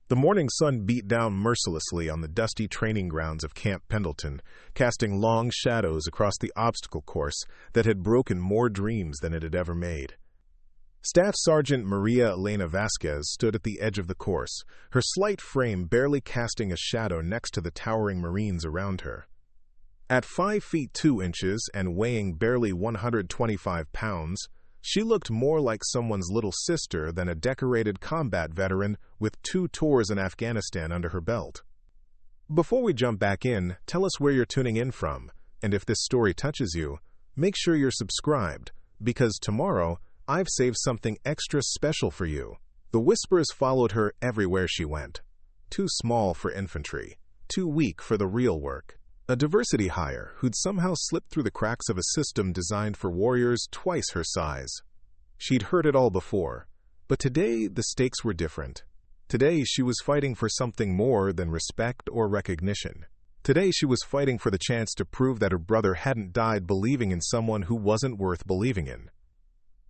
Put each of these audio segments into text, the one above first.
The morning sun beat down mercilessly on the dusty training grounds of Camp Pendleton, casting long shadows across the obstacle course that had broken more dreams than it had ever made. Staff Sergeant Maria Elena Vasquez stood at the edge of the course, her slight frame barely casting a shadow next to the towering Marines around her. At 5 feet 2 inches and weighing barely 125 pounds, she looked more like someone's little sister than a decorated combat veteran with 2 tours in Afghanistan under her belt. Before we jump back in, tell us where you're tuning in from, and if this story touches you, make sure you're subscribed, because tomorrow I've saved something extra special for you. The whispers followed her everywhere she went. Too small for infantry, too weak for the real work. A diversity hire who'd somehow slipped through the cracks of a system designed for warriors twice her size. She'd heard it all before, but today the stakes were different. Today she was fighting for something more than respect or recognition. Today she was fighting for the chance to prove that her brother hadn't died believing in someone who wasn't worth believing in.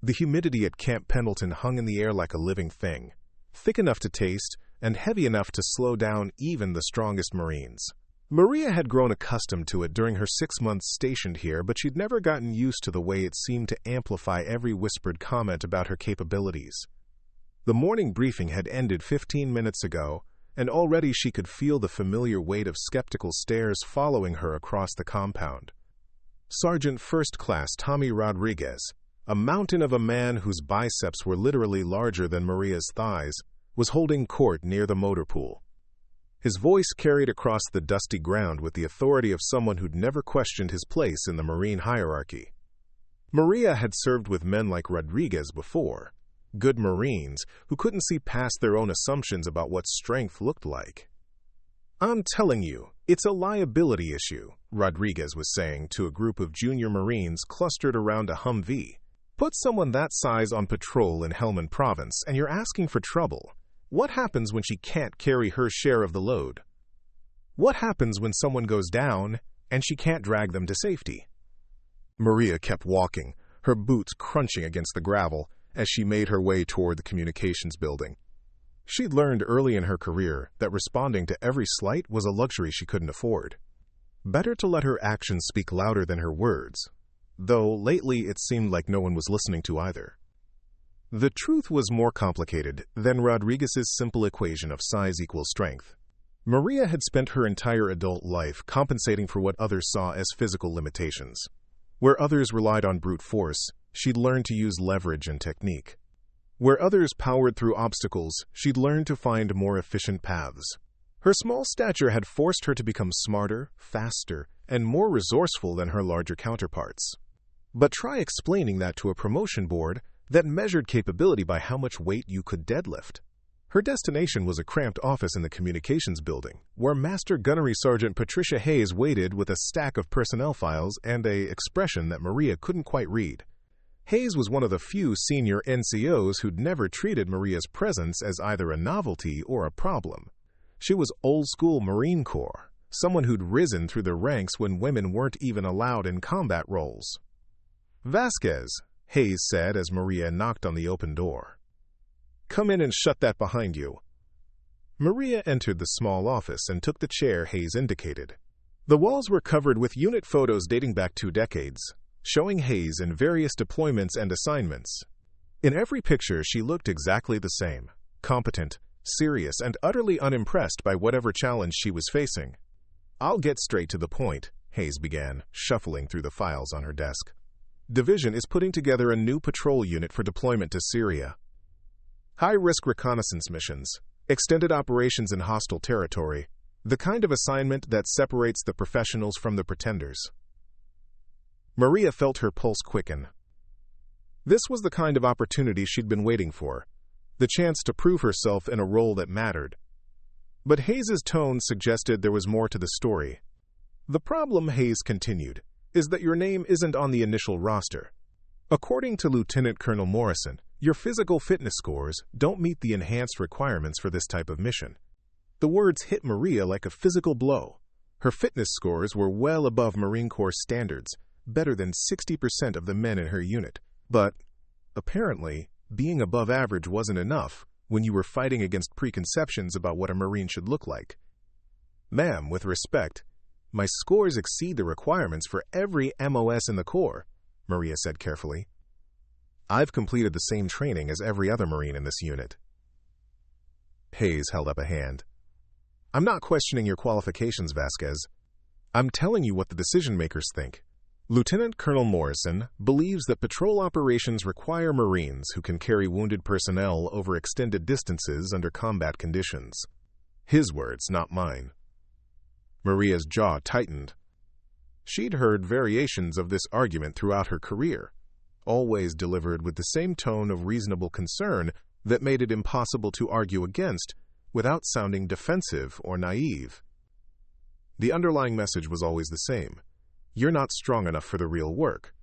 The humidity at Camp Pendleton hung in the air like a living thing, thick enough to taste and heavy enough to slow down even the strongest Marines. Maria had grown accustomed to it during her 6 months stationed here, but she'd never gotten used to the way it seemed to amplify every whispered comment about her capabilities. The morning briefing had ended 15 minutes ago, and already she could feel the familiar weight of skeptical stares following her across the compound. Sergeant First Class Tommy Rodriguez, a mountain of a man whose biceps were literally larger than Maria's thighs, was holding court near the motor pool. His voice carried across the dusty ground with the authority of someone who'd never questioned his place in the Marine hierarchy. Maria had served with men like Rodriguez before, good Marines who couldn't see past their own assumptions about what strength looked like. "I'm telling you, it's a liability issue," Rodriguez was saying to a group of junior Marines clustered around a Humvee. "Put someone that size on patrol in Helmand Province and you're asking for trouble. What happens when she can't carry her share of the load? What happens when someone goes down and she can't drag them to safety?" Maria kept walking, her boots crunching against the gravel as she made her way toward the communications building. She'd learned early in her career that responding to every slight was a luxury she couldn't afford. Better to let her actions speak louder than her words, though lately it seemed like no one was listening to either. The truth was more complicated than Rodriguez's simple equation of size equals strength. Maria had spent her entire adult life compensating for what others saw as physical limitations. Where others relied on brute force, she'd learned to use leverage and technique. Where others powered through obstacles, she'd learned to find more efficient paths. Her small stature had forced her to become smarter, faster, and more resourceful than her larger counterparts. But try explaining that to a promotion board that measured capability by how much weight you could deadlift. Her destination was a cramped office in the communications building, where Master Gunnery Sergeant Patricia Hayes waited with a stack of personnel files and an expression that Maria couldn't quite read. Hayes was one of the few senior NCOs who'd never treated Maria's presence as either a novelty or a problem. She was old-school Marine Corps, someone who'd risen through the ranks when women weren't even allowed in combat roles. "Vasquez," Hayes said as Maria knocked on the open door. "Come in and shut that behind you." Maria entered the small office and took the chair Hayes indicated. The walls were covered with unit photos dating back 2 decades, showing Hayes in various deployments and assignments. In every picture, she looked exactly the same, competent, serious, and utterly unimpressed by whatever challenge she was facing. "I'll get straight to the point," Hayes began, shuffling through the files on her desk. "Division is putting together a new patrol unit for deployment to Syria. High-risk reconnaissance missions, extended operations in hostile territory, the kind of assignment that separates the professionals from the pretenders." Maria felt her pulse quicken. This was the kind of opportunity she'd been waiting for, the chance to prove herself in a role that mattered. But Hayes's tone suggested there was more to the story. "The problem," Hayes continued, "is that your name isn't on the initial roster. According to Lieutenant Colonel Morrison, your physical fitness scores don't meet the enhanced requirements for this type of mission." The words hit Maria like a physical blow. Her fitness scores were well above Marine Corps standards, better than 60% of the men in her unit. But, apparently, being above average wasn't enough, when you were fighting against preconceptions about what a Marine should look like. Ma'am, with respect, my scores exceed the requirements for every MOS in the Corps, Maria said carefully. I've completed the same training as every other Marine in this unit. Hayes held up a hand. I'm not questioning your qualifications, Vasquez. I'm telling you what the decision-makers think. Lieutenant Colonel Morrison believes that patrol operations require Marines who can carry wounded personnel over extended distances under combat conditions. His words, not mine. Maria's jaw tightened. She'd heard variations of this argument throughout her career, always delivered with the same tone of reasonable concern that made it impossible to argue against without sounding defensive or naive. The underlying message was always the same. You're not strong enough for the real work.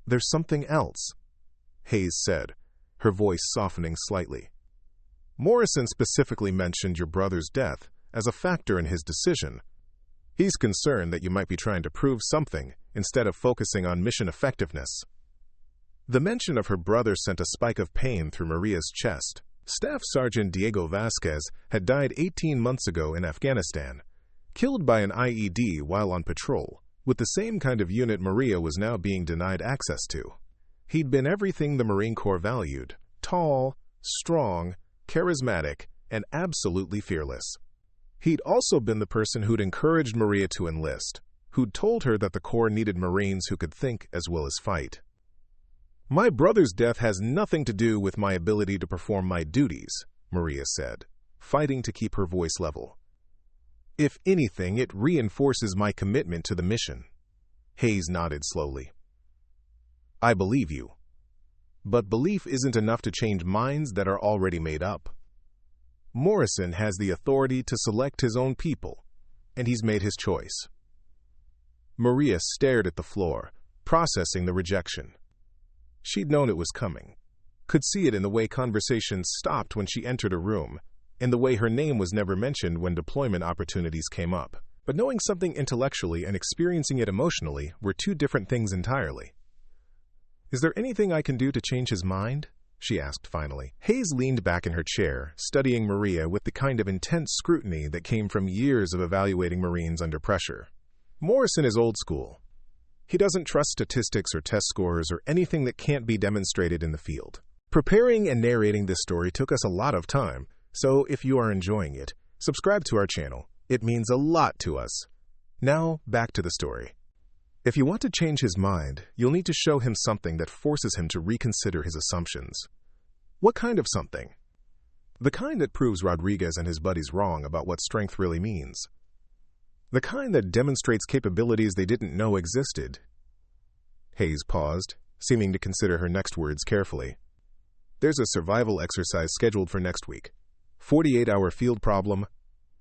There's something else, Hayes said, her voice softening slightly. Morrison specifically mentioned your brother's death as a factor in his decision. He's concerned that you might be trying to prove something instead of focusing on mission effectiveness. The mention of her brother sent a spike of pain through Maria's chest. Staff Sergeant Diego Vasquez had died 18 months ago in Afghanistan, killed by an IED while on patrol, with the same kind of unit Maria was now being denied access to. He'd been everything the Marine Corps valued: tall, strong, charismatic, and absolutely fearless. He'd also been the person who'd encouraged Maria to enlist, who'd told her that the Corps needed Marines who could think as well as fight. My brother's death has nothing to do with my ability to perform my duties, Maria said, fighting to keep her voice level. If anything, it reinforces my commitment to the mission. Hayes nodded slowly. I believe you. But belief isn't enough to change minds that are already made up. Morrison has the authority to select his own people, and he's made his choice. Maria stared at the floor, processing the rejection. She'd known it was coming, could see it in the way conversations stopped when she entered a room, in the way her name was never mentioned when deployment opportunities came up. But knowing something intellectually and experiencing it emotionally were two different things entirely. Is there anything I can do to change his mind? She asked finally. Hayes leaned back in her chair, studying Maria with the kind of intense scrutiny that came from years of evaluating Marines under pressure. Morrison is old school. He doesn't trust statistics or test scores or anything that can't be demonstrated in the field. Preparing and narrating this story took us a lot of time, so if you are enjoying it, subscribe to our channel. It means a lot to us. Now, back to the story. If you want to change his mind, you'll need to show him something that forces him to reconsider his assumptions. What kind of something? The kind that proves Rodriguez and his buddies wrong about what strength really means. The kind that demonstrates capabilities they didn't know existed. Hayes paused, seeming to consider her next words carefully. There's a survival exercise scheduled for next week. 48-hour field problem,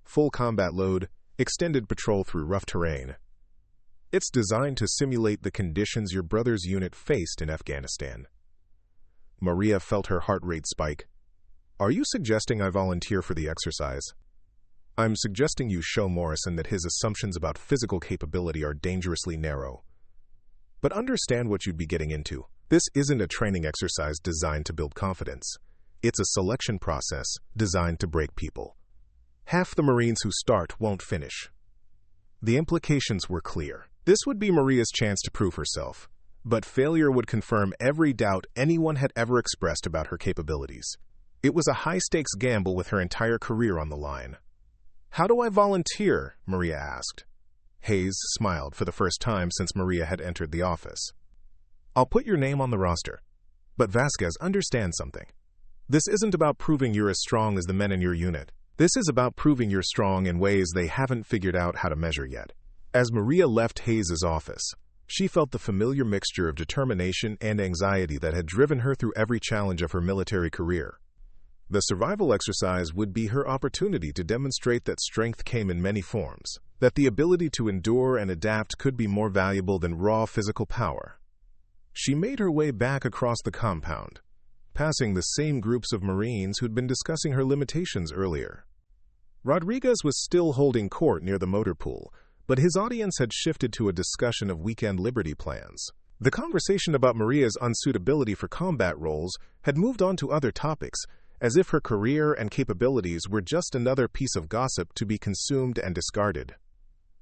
full combat load, extended patrol through rough terrain. It's designed to simulate the conditions your brother's unit faced in Afghanistan. Maria felt her heart rate spike. Are you suggesting I volunteer for the exercise? I'm suggesting you show Morrison that his assumptions about physical capability are dangerously narrow. But understand what you'd be getting into. This isn't a training exercise designed to build confidence. It's a selection process designed to break people. Half the Marines who start won't finish. The implications were clear. This would be Maria's chance to prove herself, but failure would confirm every doubt anyone had ever expressed about her capabilities. It was a high-stakes gamble with her entire career on the line. How do I volunteer? Maria asked. Hayes smiled for the first time since Maria had entered the office. I'll put your name on the roster. But Vasquez, understand something. This isn't about proving you're as strong as the men in your unit. This is about proving you're strong in ways they haven't figured out how to measure yet. As Maria left Hayes' office, she felt the familiar mixture of determination and anxiety that had driven her through every challenge of her military career. The survival exercise would be her opportunity to demonstrate that strength came in many forms, that the ability to endure and adapt could be more valuable than raw physical power. She made her way back across the compound, passing the same groups of Marines who'd been discussing her limitations earlier. Rodriguez was still holding court near the motor pool, but his audience had shifted to a discussion of weekend liberty plans. The conversation about Maria's unsuitability for combat roles had moved on to other topics, as if her career and capabilities were just another piece of gossip to be consumed and discarded.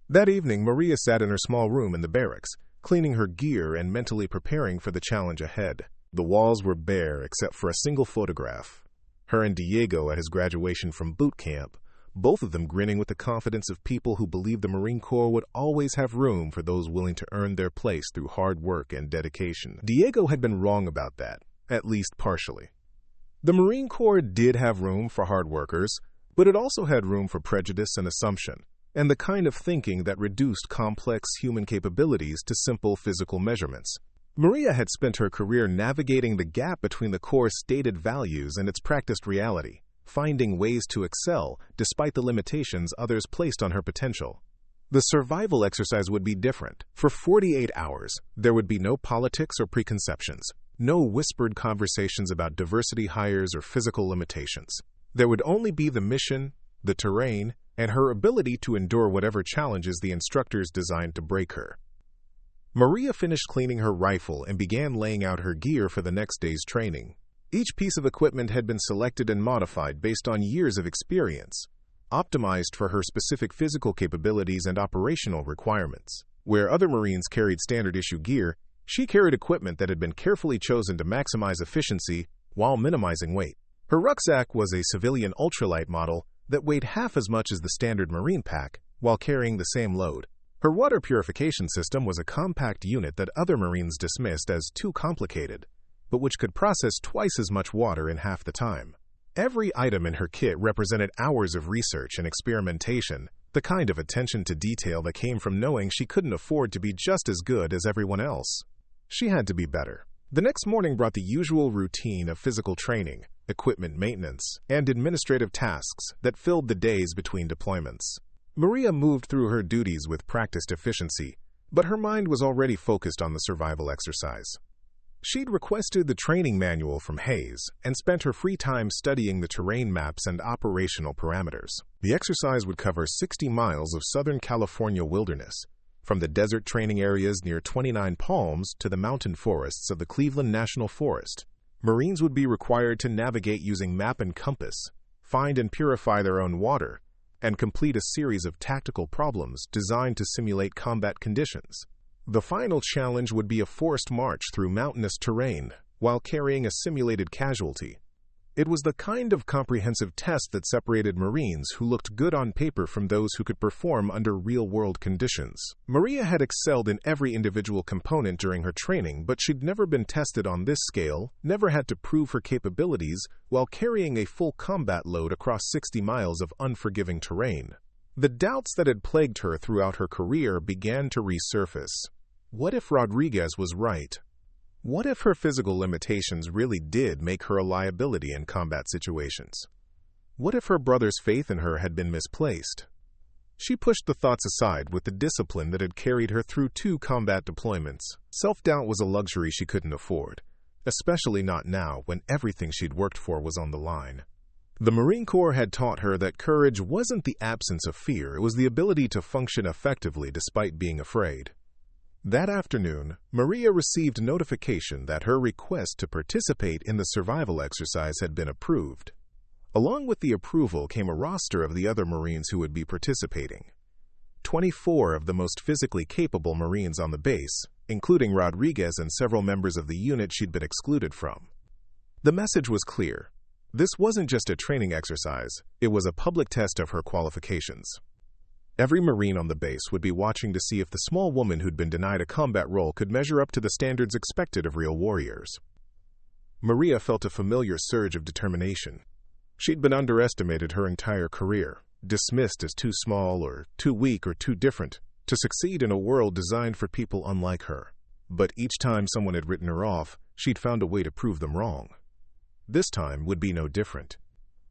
That evening, Maria sat in her small room in the barracks, cleaning her gear and mentally preparing for the challenge ahead. The walls were bare except for a single photograph. Her and Diego at his graduation from boot camp, both of them grinning with the confidence of people who believed the Marine Corps would always have room for those willing to earn their place through hard work and dedication. Diego had been wrong about that, at least partially. The Marine Corps did have room for hard workers, but it also had room for prejudice and assumption, and the kind of thinking that reduced complex human capabilities to simple physical measurements. Maria had spent her career navigating the gap between the Corps' stated values and its practiced reality, finding ways to excel despite the limitations others placed on her potential. The survival exercise would be different. For 48 hours, there would be no politics or preconceptions, no whispered conversations about diversity hires or physical limitations. There would only be the mission, the terrain, and her ability to endure whatever challenges the instructors designed to break her. Maria finished cleaning her rifle and began laying out her gear for the next day's training. Each piece of equipment had been selected and modified based on years of experience, optimized for her specific physical capabilities and operational requirements. Where other Marines carried standard-issue gear, she carried equipment that had been carefully chosen to maximize efficiency while minimizing weight. Her rucksack was a civilian ultralight model that weighed half as much as the standard Marine pack while carrying the same load. Her water purification system was a compact unit that other Marines dismissed as too complicated, but which could process twice as much water in half the time. Every item in her kit represented hours of research and experimentation, the kind of attention to detail that came from knowing she couldn't afford to be just as good as everyone else. She had to be better. The next morning brought the usual routine of physical training, equipment maintenance, and administrative tasks that filled the days between deployments. Maria moved through her duties with practiced efficiency, but her mind was already focused on the survival exercise. She'd requested the training manual from Hayes and spent her free time studying the terrain maps and operational parameters. The exercise would cover 60 miles of Southern California wilderness, from the desert training areas near 29 Palms to the mountain forests of the Cleveland National Forest. Marines would be required to navigate using map and compass, find and purify their own water, and complete a series of tactical problems designed to simulate combat conditions. The final challenge would be a forced march through mountainous terrain while carrying a simulated casualty. It was the kind of comprehensive test that separated Marines who looked good on paper from those who could perform under real-world conditions. Maria had excelled in every individual component during her training, but she'd never been tested on this scale, never had to prove her capabilities while carrying a full combat load across 60 miles of unforgiving terrain. The doubts that had plagued her throughout her career began to resurface. What if Rodriguez was right? What if her physical limitations really did make her a liability in combat situations? What if her brother's faith in her had been misplaced? She pushed the thoughts aside with the discipline that had carried her through 2 combat deployments. Self-doubt was a luxury she couldn't afford, especially not now when everything she'd worked for was on the line. The Marine Corps had taught her that courage wasn't the absence of fear, it was the ability to function effectively despite being afraid. That afternoon, Maria received notification that her request to participate in the survival exercise had been approved. Along with the approval came a roster of the other Marines who would be participating. 24 of the most physically capable Marines on the base, including Rodriguez and several members of the unit she'd been excluded from. The message was clear. This wasn't just a training exercise, it was a public test of her qualifications. Every Marine on the base would be watching to see if the small woman who'd been denied a combat role could measure up to the standards expected of real warriors. Maria felt a familiar surge of determination. She'd been underestimated her entire career, dismissed as too small or too weak or too different to succeed in a world designed for people unlike her. But each time someone had written her off, she'd found a way to prove them wrong. This time would be no different.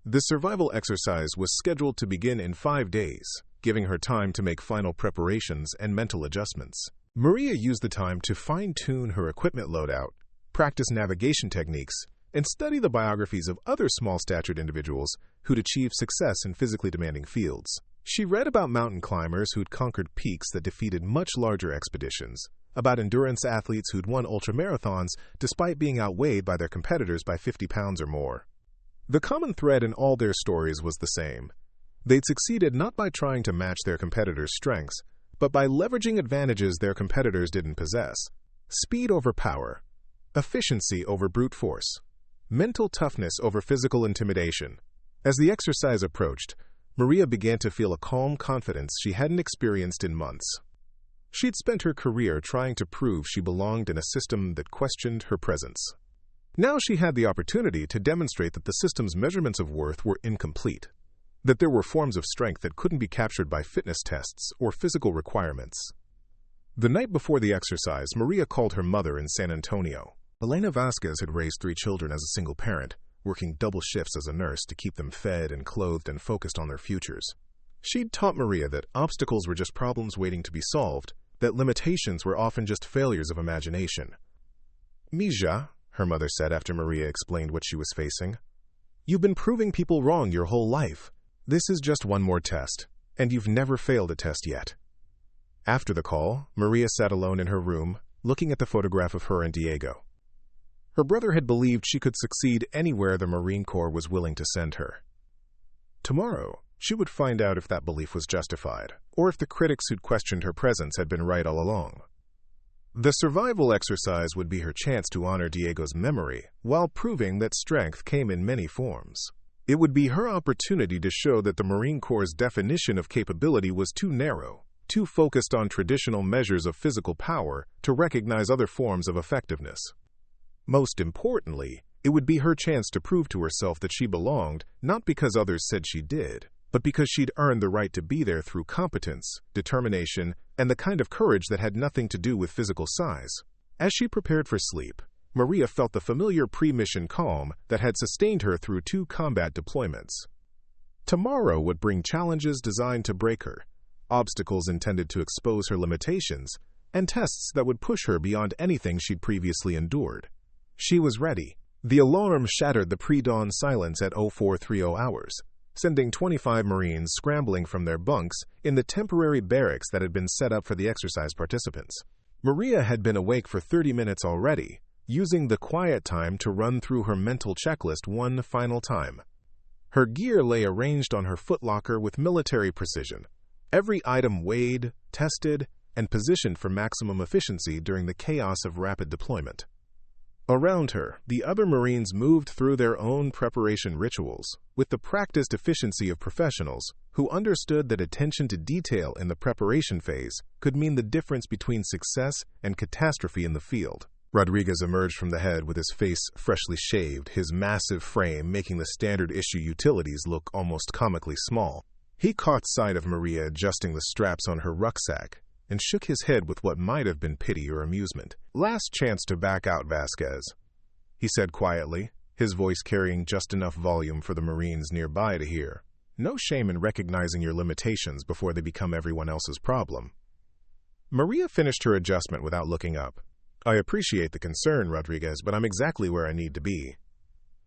The survival exercise was scheduled to begin in 5 days, giving her time to make final preparations and mental adjustments. Maria used the time to fine-tune her equipment loadout, practice navigation techniques, and study the biographies of other small-statured individuals who'd achieved success in physically demanding fields. She read about mountain climbers who'd conquered peaks that defeated much larger expeditions, about endurance athletes who'd won ultramarathons despite being outweighed by their competitors by 50 pounds or more. The common thread in all their stories was the same. They'd succeeded not by trying to match their competitors' strengths, but by leveraging advantages their competitors didn't possess. Speed over power, efficiency over brute force, mental toughness over physical intimidation. As the exercise approached, Maria began to feel a calm confidence she hadn't experienced in months. She'd spent her career trying to prove she belonged in a system that questioned her presence. Now she had the opportunity to demonstrate that the system's measurements of worth were incomplete, that there were forms of strength that couldn't be captured by fitness tests or physical requirements. The night before the exercise, Maria called her mother in San Antonio. Elena Vasquez had raised 3 children as a single parent, working double shifts as a nurse to keep them fed and clothed and focused on their futures. She'd taught Maria that obstacles were just problems waiting to be solved, that limitations were often just failures of imagination. "Mija," her mother said after Maria explained what she was facing, "you've been proving people wrong your whole life. This is just one more test, and you've never failed a test yet." After the call, Maria sat alone in her room, looking at the photograph of her and Diego. Her brother had believed she could succeed anywhere the Marine Corps was willing to send her. Tomorrow, she would find out if that belief was justified, or if the critics who'd questioned her presence had been right all along. The survival exercise would be her chance to honor Diego's memory, while proving that strength came in many forms. It would be her opportunity to show that the Marine Corps' definition of capability was too narrow, too focused on traditional measures of physical power to recognize other forms of effectiveness. Most importantly, it would be her chance to prove to herself that she belonged, not because others said she did, but because she'd earned the right to be there through competence, determination, and the kind of courage that had nothing to do with physical size. As she prepared for sleep, Maria felt the familiar pre-mission calm that had sustained her through 2 combat deployments. Tomorrow would bring challenges designed to break her, obstacles intended to expose her limitations, and tests that would push her beyond anything she'd previously endured. She was ready. The alarm shattered the pre-dawn silence at 0430 hours, sending 25 Marines scrambling from their bunks in the temporary barracks that had been set up for the exercise participants. Maria had been awake for 30 minutes already, using the quiet time to run through her mental checklist one final time. Her gear lay arranged on her footlocker with military precision, every item weighed, tested, and positioned for maximum efficiency during the chaos of rapid deployment. Around her, the other Marines moved through their own preparation rituals, with the practiced efficiency of professionals who understood that attention to detail in the preparation phase could mean the difference between success and catastrophe in the field. Rodriguez emerged from the head with his face freshly shaved, his massive frame making the standard-issue utilities look almost comically small. He caught sight of Maria adjusting the straps on her rucksack and shook his head with what might have been pity or amusement. "Last chance to back out, Vasquez," he said quietly, his voice carrying just enough volume for the Marines nearby to hear. "No shame in recognizing your limitations before they become everyone else's problem." Maria finished her adjustment without looking up. "I appreciate the concern, Rodriguez, but I'm exactly where I need to be."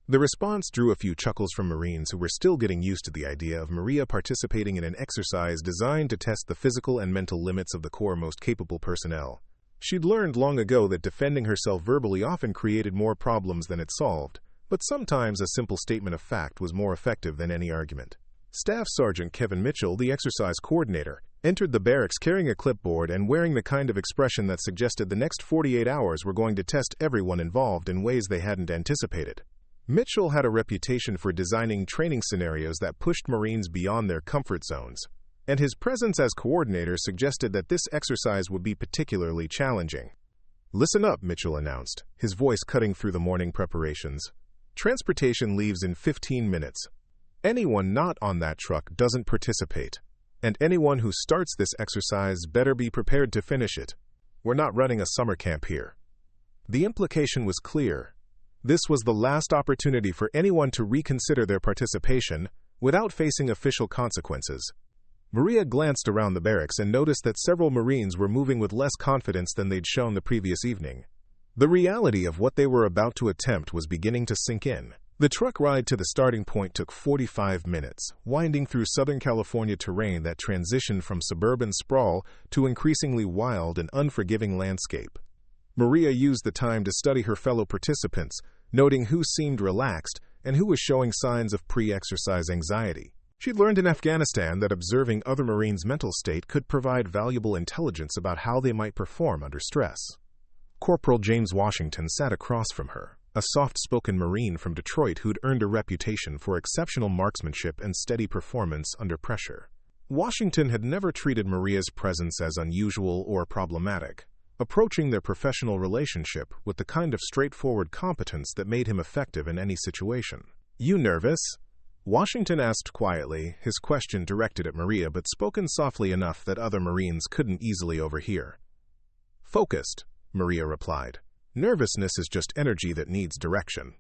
The response drew a few chuckles from Marines who were still getting used to the idea of Maria participating in an exercise designed to test the physical and mental limits of the Corps' most capable personnel. She'd learned long ago that defending herself verbally often created more problems than it solved, but sometimes a simple statement of fact was more effective than any argument. Staff Sergeant Kevin Mitchell, the exercise coordinator, entered the barracks carrying a clipboard and wearing the kind of expression that suggested the next 48 hours were going to test everyone involved in ways they hadn't anticipated. Mitchell had a reputation for designing training scenarios that pushed Marines beyond their comfort zones, and his presence as coordinator suggested that this exercise would be particularly challenging. "Listen up," Mitchell announced, his voice cutting through the morning preparations. "Transportation leaves in 15 minutes. Anyone not on that truck doesn't participate, and anyone who starts this exercise better be prepared to finish it. We're not running a summer camp here." The implication was clear. This was the last opportunity for anyone to reconsider their participation without facing official consequences. Maria glanced around the barracks and noticed that several Marines were moving with less confidence than they'd shown the previous evening. The reality of what they were about to attempt was beginning to sink in. The truck ride to the starting point took 45 minutes, winding through Southern California terrain that transitioned from suburban sprawl to increasingly wild and unforgiving landscape. Maria used the time to study her fellow participants, noting who seemed relaxed and who was showing signs of pre-exercise anxiety. She'd learned in Afghanistan that observing other Marines' mental state could provide valuable intelligence about how they might perform under stress. Corporal James Washington sat across from her, a soft-spoken Marine from Detroit who'd earned a reputation for exceptional marksmanship and steady performance under pressure. Washington had never treated Maria's presence as unusual or problematic, approaching their professional relationship with the kind of straightforward competence that made him effective in any situation. "You nervous?" Washington asked quietly, his question directed at Maria but spoken softly enough that other Marines couldn't easily overhear. "Focused," Maria replied. "Nervousness is just energy that needs direction."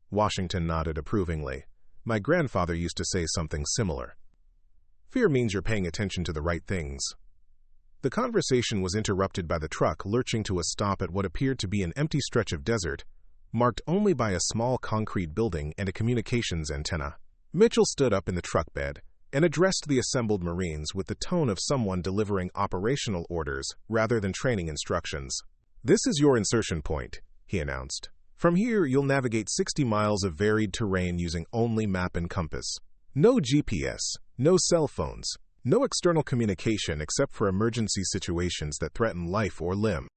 Washington nodded approvingly. "My grandfather used to say something similar. Fear means you're paying attention to the right things." The conversation was interrupted by the truck lurching to a stop at what appeared to be an empty stretch of desert, marked only by a small concrete building and a communications antenna. Mitchell stood up in the truck bed and addressed the assembled Marines with the tone of someone delivering operational orders rather than training instructions. "This is your insertion point," he announced. "From here, you'll navigate 60 miles of varied terrain using only map and compass. No GPS, no cell phones, no external communication except for emergency situations that threaten life or limb.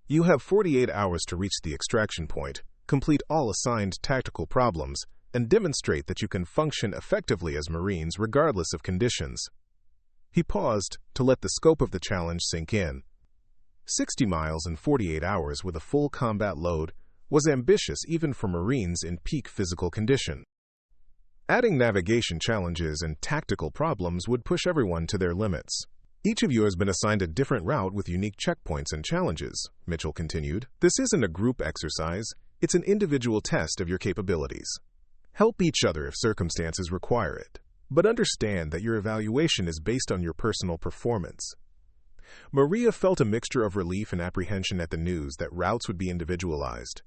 You have 48 hours to reach the extraction point, complete all assigned tactical problems, and demonstrate that you can function effectively as Marines regardless of conditions." He paused to let the scope of the challenge sink in. 60 miles in 48 hours with a full combat load was ambitious even for Marines in peak physical condition. Adding navigation challenges and tactical problems would push everyone to their limits. "Each of you has been assigned a different route with unique checkpoints and challenges," Mitchell continued. "This isn't a group exercise, it's an individual test of your capabilities. Help each other if circumstances require it, but understand that your evaluation is based on your personal performance." Maria felt a mixture of relief and apprehension at the news that routes would be individualized.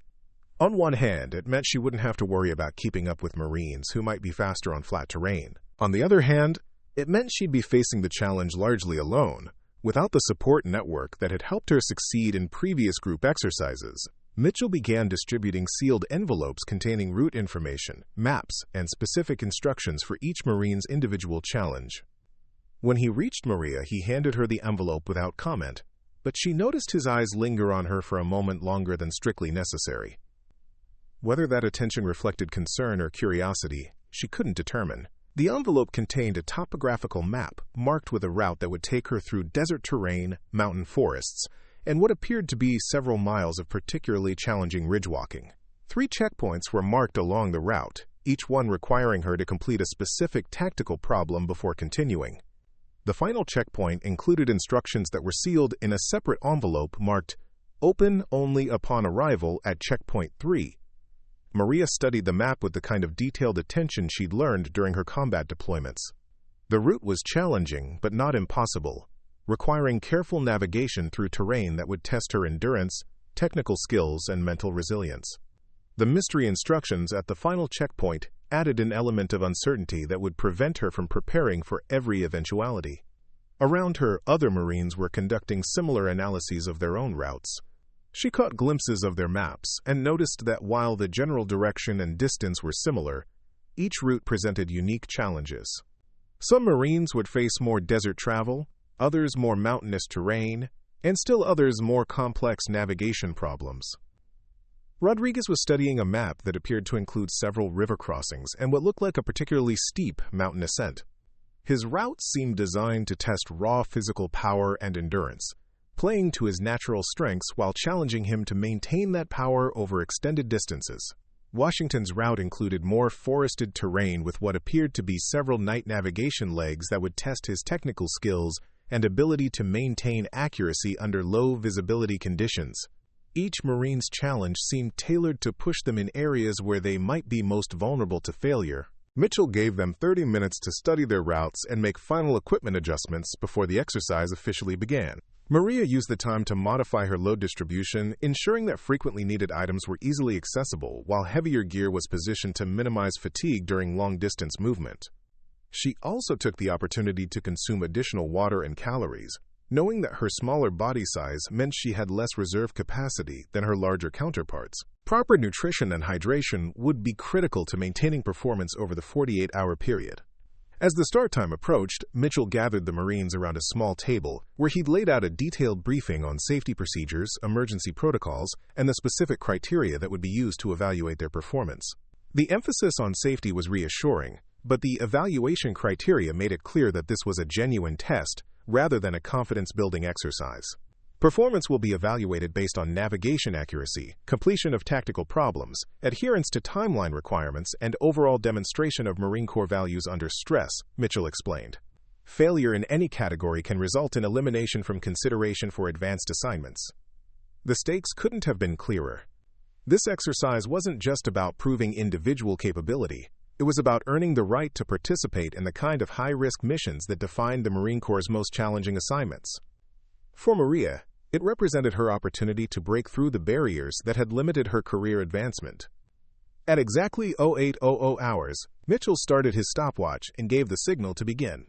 On one hand, it meant she wouldn't have to worry about keeping up with Marines who might be faster on flat terrain. On the other hand, it meant she'd be facing the challenge largely alone, without the support network that had helped her succeed in previous group exercises. Mitchell began distributing sealed envelopes containing route information, maps, and specific instructions for each Marine's individual challenge. When he reached Maria, he handed her the envelope without comment, but she noticed his eyes linger on her for a moment longer than strictly necessary. Whether that attention reflected concern or curiosity, she couldn't determine. The envelope contained a topographical map marked with a route that would take her through desert terrain, mountain forests, and what appeared to be several miles of particularly challenging ridge walking. 3 checkpoints were marked along the route, each one requiring her to complete a specific tactical problem before continuing. The final checkpoint included instructions that were sealed in a separate envelope marked "Open only upon arrival at Checkpoint 3. Maria studied the map with the kind of detailed attention she'd learned during her combat deployments. The route was challenging, but not impossible, requiring careful navigation through terrain that would test her endurance, technical skills, and mental resilience. The mystery instructions at the final checkpoint added an element of uncertainty that would prevent her from preparing for every eventuality. Around her, other Marines were conducting similar analyses of their own routes. She caught glimpses of their maps and noticed that while the general direction and distance were similar, each route presented unique challenges. Some Marines would face more desert travel, others more mountainous terrain, and still others more complex navigation problems. Rodriguez was studying a map that appeared to include several river crossings and what looked like a particularly steep mountain ascent. His route seemed designed to test raw physical power and endurance, playing to his natural strengths while challenging him to maintain that power over extended distances. Washington's route included more forested terrain with what appeared to be several night navigation legs that would test his technical skills and ability to maintain accuracy under low visibility conditions. Each Marine's challenge seemed tailored to push them in areas where they might be most vulnerable to failure. Mitchell gave them 30 minutes to study their routes and make final equipment adjustments before the exercise officially began. Maria used the time to modify her load distribution, ensuring that frequently needed items were easily accessible, while heavier gear was positioned to minimize fatigue during long-distance movement. She also took the opportunity to consume additional water and calories, knowing that her smaller body size meant she had less reserve capacity than her larger counterparts. Proper nutrition and hydration would be critical to maintaining performance over the 48-hour period. As the start time approached, Mitchell gathered the Marines around a small table where he'd laid out a detailed briefing on safety procedures, emergency protocols, and the specific criteria that would be used to evaluate their performance. The emphasis on safety was reassuring, but the evaluation criteria made it clear that this was a genuine test rather than a confidence-building exercise. Performance will be evaluated based on navigation accuracy, completion of tactical problems, adherence to timeline requirements, and overall demonstration of Marine Corps values under stress, Mitchell explained. Failure in any category can result in elimination from consideration for advanced assignments. The stakes couldn't have been clearer. This exercise wasn't just about proving individual capability. It was about earning the right to participate in the kind of high-risk missions that defined the Marine Corps' most challenging assignments. For Maria, it represented her opportunity to break through the barriers that had limited her career advancement. At exactly 0800 hours, Mitchell started his stopwatch and gave the signal to begin.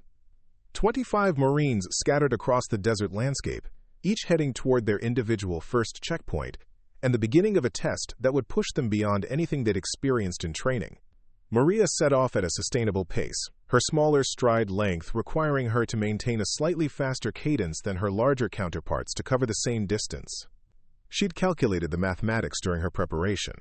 25 Marines scattered across the desert landscape, each heading toward their individual first checkpoint, and the beginning of a test that would push them beyond anything they'd experienced in training. Maria set off at a sustainable pace, her smaller stride length requiring her to maintain a slightly faster cadence than her larger counterparts to cover the same distance. She'd calculated the mathematics during her preparation.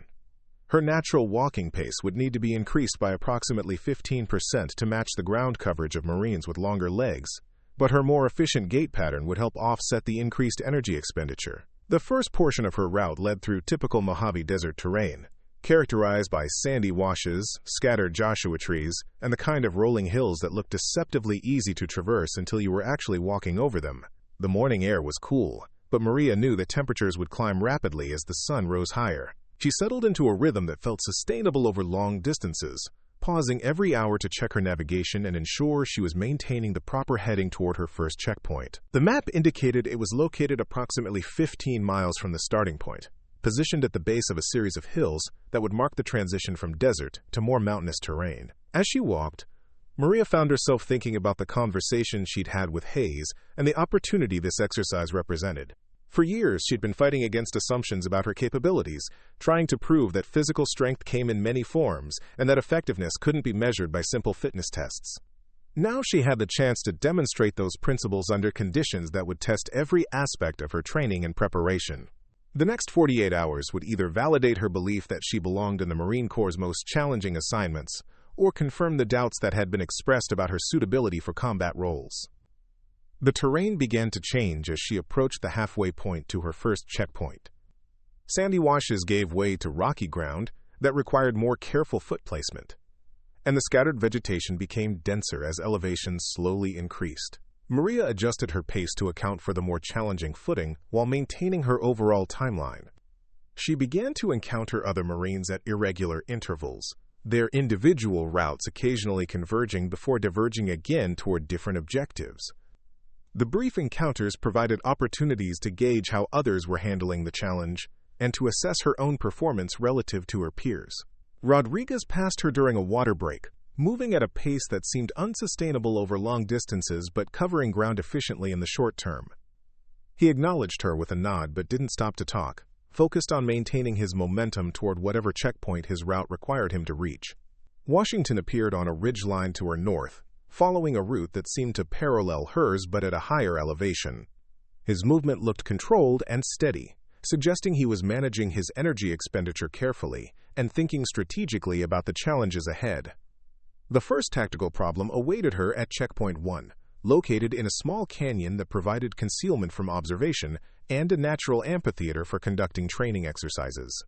Her natural walking pace would need to be increased by approximately 15% to match the ground coverage of Marines with longer legs, but her more efficient gait pattern would help offset the increased energy expenditure. The first portion of her route led through typical Mojave Desert terrain, characterized by sandy washes, scattered Joshua trees, and the kind of rolling hills that looked deceptively easy to traverse until you were actually walking over them. The morning air was cool, but Maria knew that temperatures would climb rapidly as the sun rose higher. She settled into a rhythm that felt sustainable over long distances, pausing every hour to check her navigation and ensure she was maintaining the proper heading toward her first checkpoint. The map indicated it was located approximately 15 miles from the starting point, positioned at the base of a series of hills that would mark the transition from desert to more mountainous terrain. As she walked, Maria found herself thinking about the conversation she'd had with Hayes and the opportunity this exercise represented. For years, she'd been fighting against assumptions about her capabilities, trying to prove that physical strength came in many forms and that effectiveness couldn't be measured by simple fitness tests. Now she had the chance to demonstrate those principles under conditions that would test every aspect of her training and preparation. The next 48 hours would either validate her belief that she belonged in the Marine Corps' most challenging assignments, or confirm the doubts that had been expressed about her suitability for combat roles. The terrain began to change as she approached the halfway point to her first checkpoint. Sandy washes gave way to rocky ground that required more careful foot placement, and the scattered vegetation became denser as elevation slowly increased. Maria adjusted her pace to account for the more challenging footing while maintaining her overall timeline. She began to encounter other Marines at irregular intervals, their individual routes occasionally converging before diverging again toward different objectives. The brief encounters provided opportunities to gauge how others were handling the challenge and to assess her own performance relative to her peers. Rodriguez passed her during a water break, moving at a pace that seemed unsustainable over long distances but covering ground efficiently in the short term. He acknowledged her with a nod but didn't stop to talk, focused on maintaining his momentum toward whatever checkpoint his route required him to reach. Washington appeared on a ridgeline to her north, following a route that seemed to parallel hers but at a higher elevation. His movement looked controlled and steady, suggesting he was managing his energy expenditure carefully and thinking strategically about the challenges ahead. The first tactical problem awaited her at Checkpoint 1, located in a small canyon that provided concealment from observation and a natural amphitheater for conducting training exercises.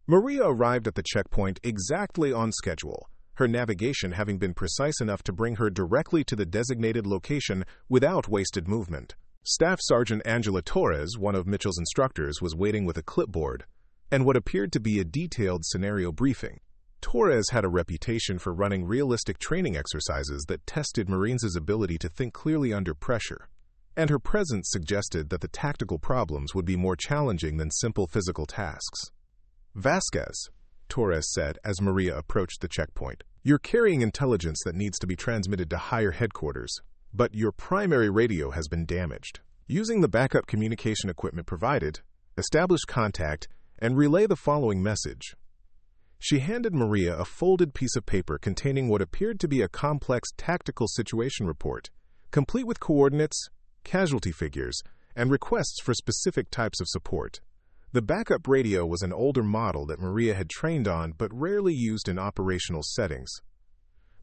Maria arrived at the checkpoint exactly on schedule, her navigation having been precise enough to bring her directly to the designated location without wasted movement. Staff Sergeant Angela Torres, one of Mitchell's instructors, was waiting with a clipboard and what appeared to be a detailed scenario briefing. Torres had a reputation for running realistic training exercises that tested Marines' ability to think clearly under pressure, and her presence suggested that the tactical problems would be more challenging than simple physical tasks. "Vasquez," Torres said as Maria approached the checkpoint, "you're carrying intelligence that needs to be transmitted to higher headquarters, but your primary radio has been damaged. Using the backup communication equipment provided, establish contact and relay the following message. She handed Maria a folded piece of paper containing what appeared to be a complex tactical situation report, complete with coordinates, casualty figures, and requests for specific types of support. The backup radio was an older model that Maria had trained on but rarely used in operational settings.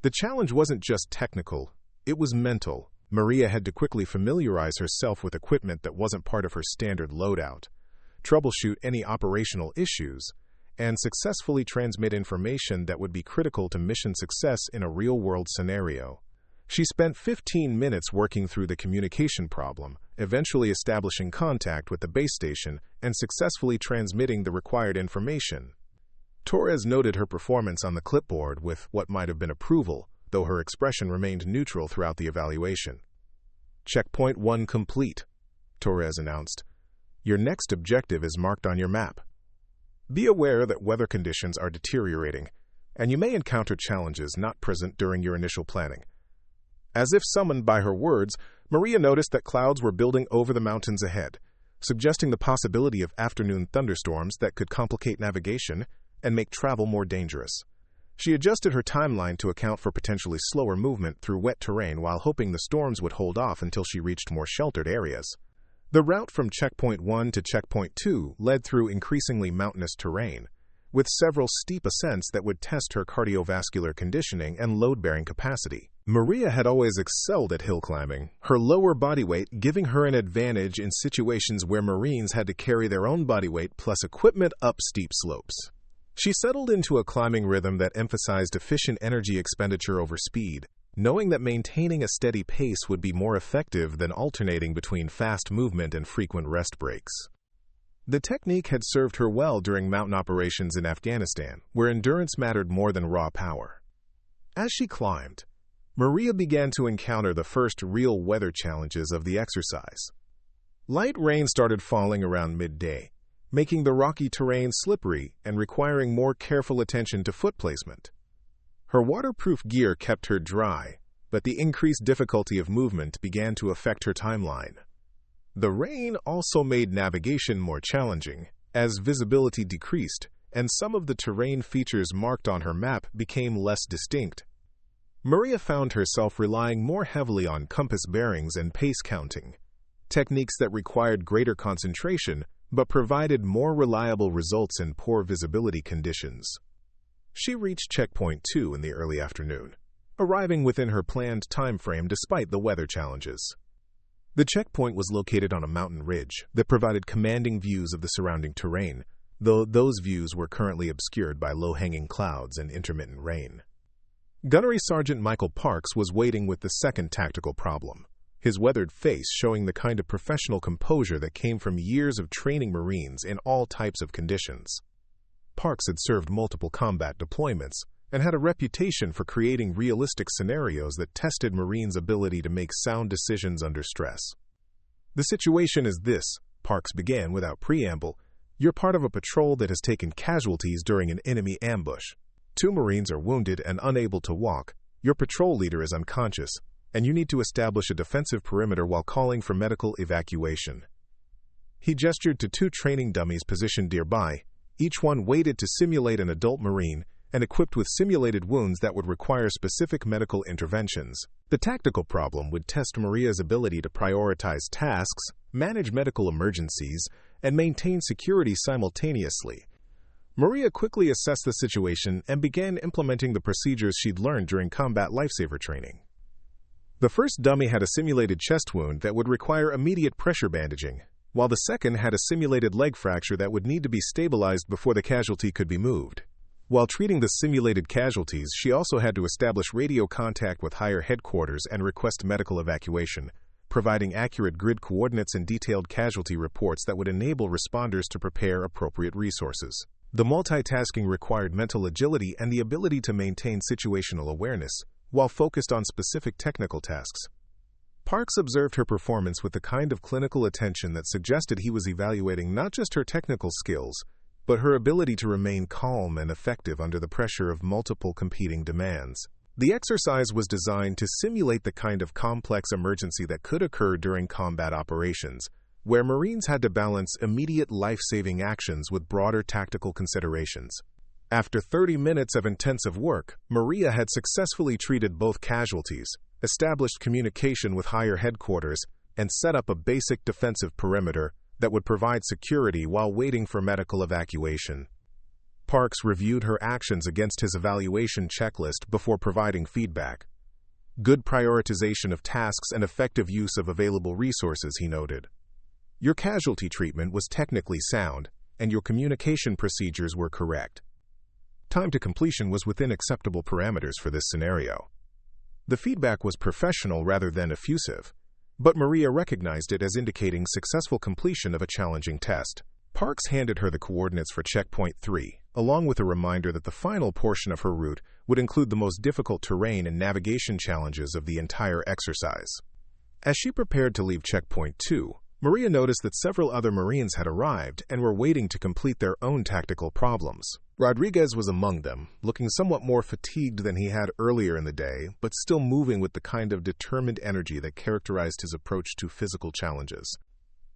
The challenge wasn't just technical, it was mental. Maria had to quickly familiarize herself with equipment that wasn't part of her standard loadout, troubleshoot any operational issues, and successfully transmit information that would be critical to mission success in a real-world scenario. She spent 15 minutes working through the communication problem, eventually establishing contact with the base station and successfully transmitting the required information. Torres noted her performance on the clipboard with what might have been approval, though her expression remained neutral throughout the evaluation. Checkpoint 1 complete, Torres announced. Your next objective is marked on your map. Be aware that weather conditions are deteriorating, and you may encounter challenges not present during your initial planning. As if summoned by her words, Maria noticed that clouds were building over the mountains ahead, suggesting the possibility of afternoon thunderstorms that could complicate navigation and make travel more dangerous. She adjusted her timeline to account for potentially slower movement through wet terrain while hoping the storms would hold off until she reached more sheltered areas. The route from Checkpoint 1 to Checkpoint 2 led through increasingly mountainous terrain, with several steep ascents that would test her cardiovascular conditioning and load-bearing capacity. Maria had always excelled at hill climbing, her lower body weight giving her an advantage in situations where Marines had to carry their own body weight plus equipment up steep slopes. She settled into a climbing rhythm that emphasized efficient energy expenditure over speed, knowing that maintaining a steady pace would be more effective than alternating between fast movement and frequent rest breaks. The technique had served her well during mountain operations in Afghanistan, where endurance mattered more than raw power. As she climbed, Maria began to encounter the first real weather challenges of the exercise. Light rain started falling around midday, making the rocky terrain slippery and requiring more careful attention to foot placement. Her waterproof gear kept her dry, but the increased difficulty of movement began to affect her timeline. The rain also made navigation more challenging, as visibility decreased and some of the terrain features marked on her map became less distinct. Maria found herself relying more heavily on compass bearings and pace counting, techniques that required greater concentration but provided more reliable results in poor visibility conditions. She reached Checkpoint 2 in the early afternoon, arriving within her planned time frame despite the weather challenges. The checkpoint was located on a mountain ridge that provided commanding views of the surrounding terrain, though those views were currently obscured by low-hanging clouds and intermittent rain. Gunnery Sergeant Michael Parks was waiting with the second tactical problem, his weathered face showing the kind of professional composure that came from years of training Marines in all types of conditions. Parks had served multiple combat deployments and had a reputation for creating realistic scenarios that tested Marines' ability to make sound decisions under stress. "The situation is this," Parks began without preamble. "You're part of a patrol that has taken casualties during an enemy ambush. 2 Marines are wounded and unable to walk. Your patrol leader is unconscious, and you need to establish a defensive perimeter while calling for medical evacuation." He gestured to 2 training dummies positioned nearby, each one weighted to simulate an adult Marine and equipped with simulated wounds that would require specific medical interventions. The tactical problem would test Maria's ability to prioritize tasks, manage medical emergencies, and maintain security simultaneously. Maria quickly assessed the situation and began implementing the procedures she'd learned during combat lifesaver training. The first dummy had a simulated chest wound that would require immediate pressure bandaging, while the second had a simulated leg fracture that would need to be stabilized before the casualty could be moved. While treating the simulated casualties, she also had to establish radio contact with higher headquarters and request medical evacuation, providing accurate grid coordinates and detailed casualty reports that would enable responders to prepare appropriate resources. The multitasking required mental agility and the ability to maintain situational awareness, while focused on specific technical tasks. Parks observed her performance with the kind of clinical attention that suggested he was evaluating not just her technical skills, but her ability to remain calm and effective under the pressure of multiple competing demands. The exercise was designed to simulate the kind of complex emergency that could occur during combat operations, where Marines had to balance immediate life-saving actions with broader tactical considerations. After 30 minutes of intensive work, Maria had successfully treated both casualties, established communication with higher headquarters, and set up a basic defensive perimeter that would provide security while waiting for medical evacuation. Parks reviewed her actions against his evaluation checklist before providing feedback. Good prioritization of tasks and effective use of available resources, he noted. Your casualty treatment was technically sound, and your communication procedures were correct. Time to completion was within acceptable parameters for this scenario. The feedback was professional rather than effusive, but Maria recognized it as indicating successful completion of a challenging test. Parks handed her the coordinates for Checkpoint 3, along with a reminder that the final portion of her route would include the most difficult terrain and navigation challenges of the entire exercise. As she prepared to leave Checkpoint 2, Maria noticed that several other Marines had arrived and were waiting to complete their own tactical problems. Rodriguez was among them, looking somewhat more fatigued than he had earlier in the day, but still moving with the kind of determined energy that characterized his approach to physical challenges.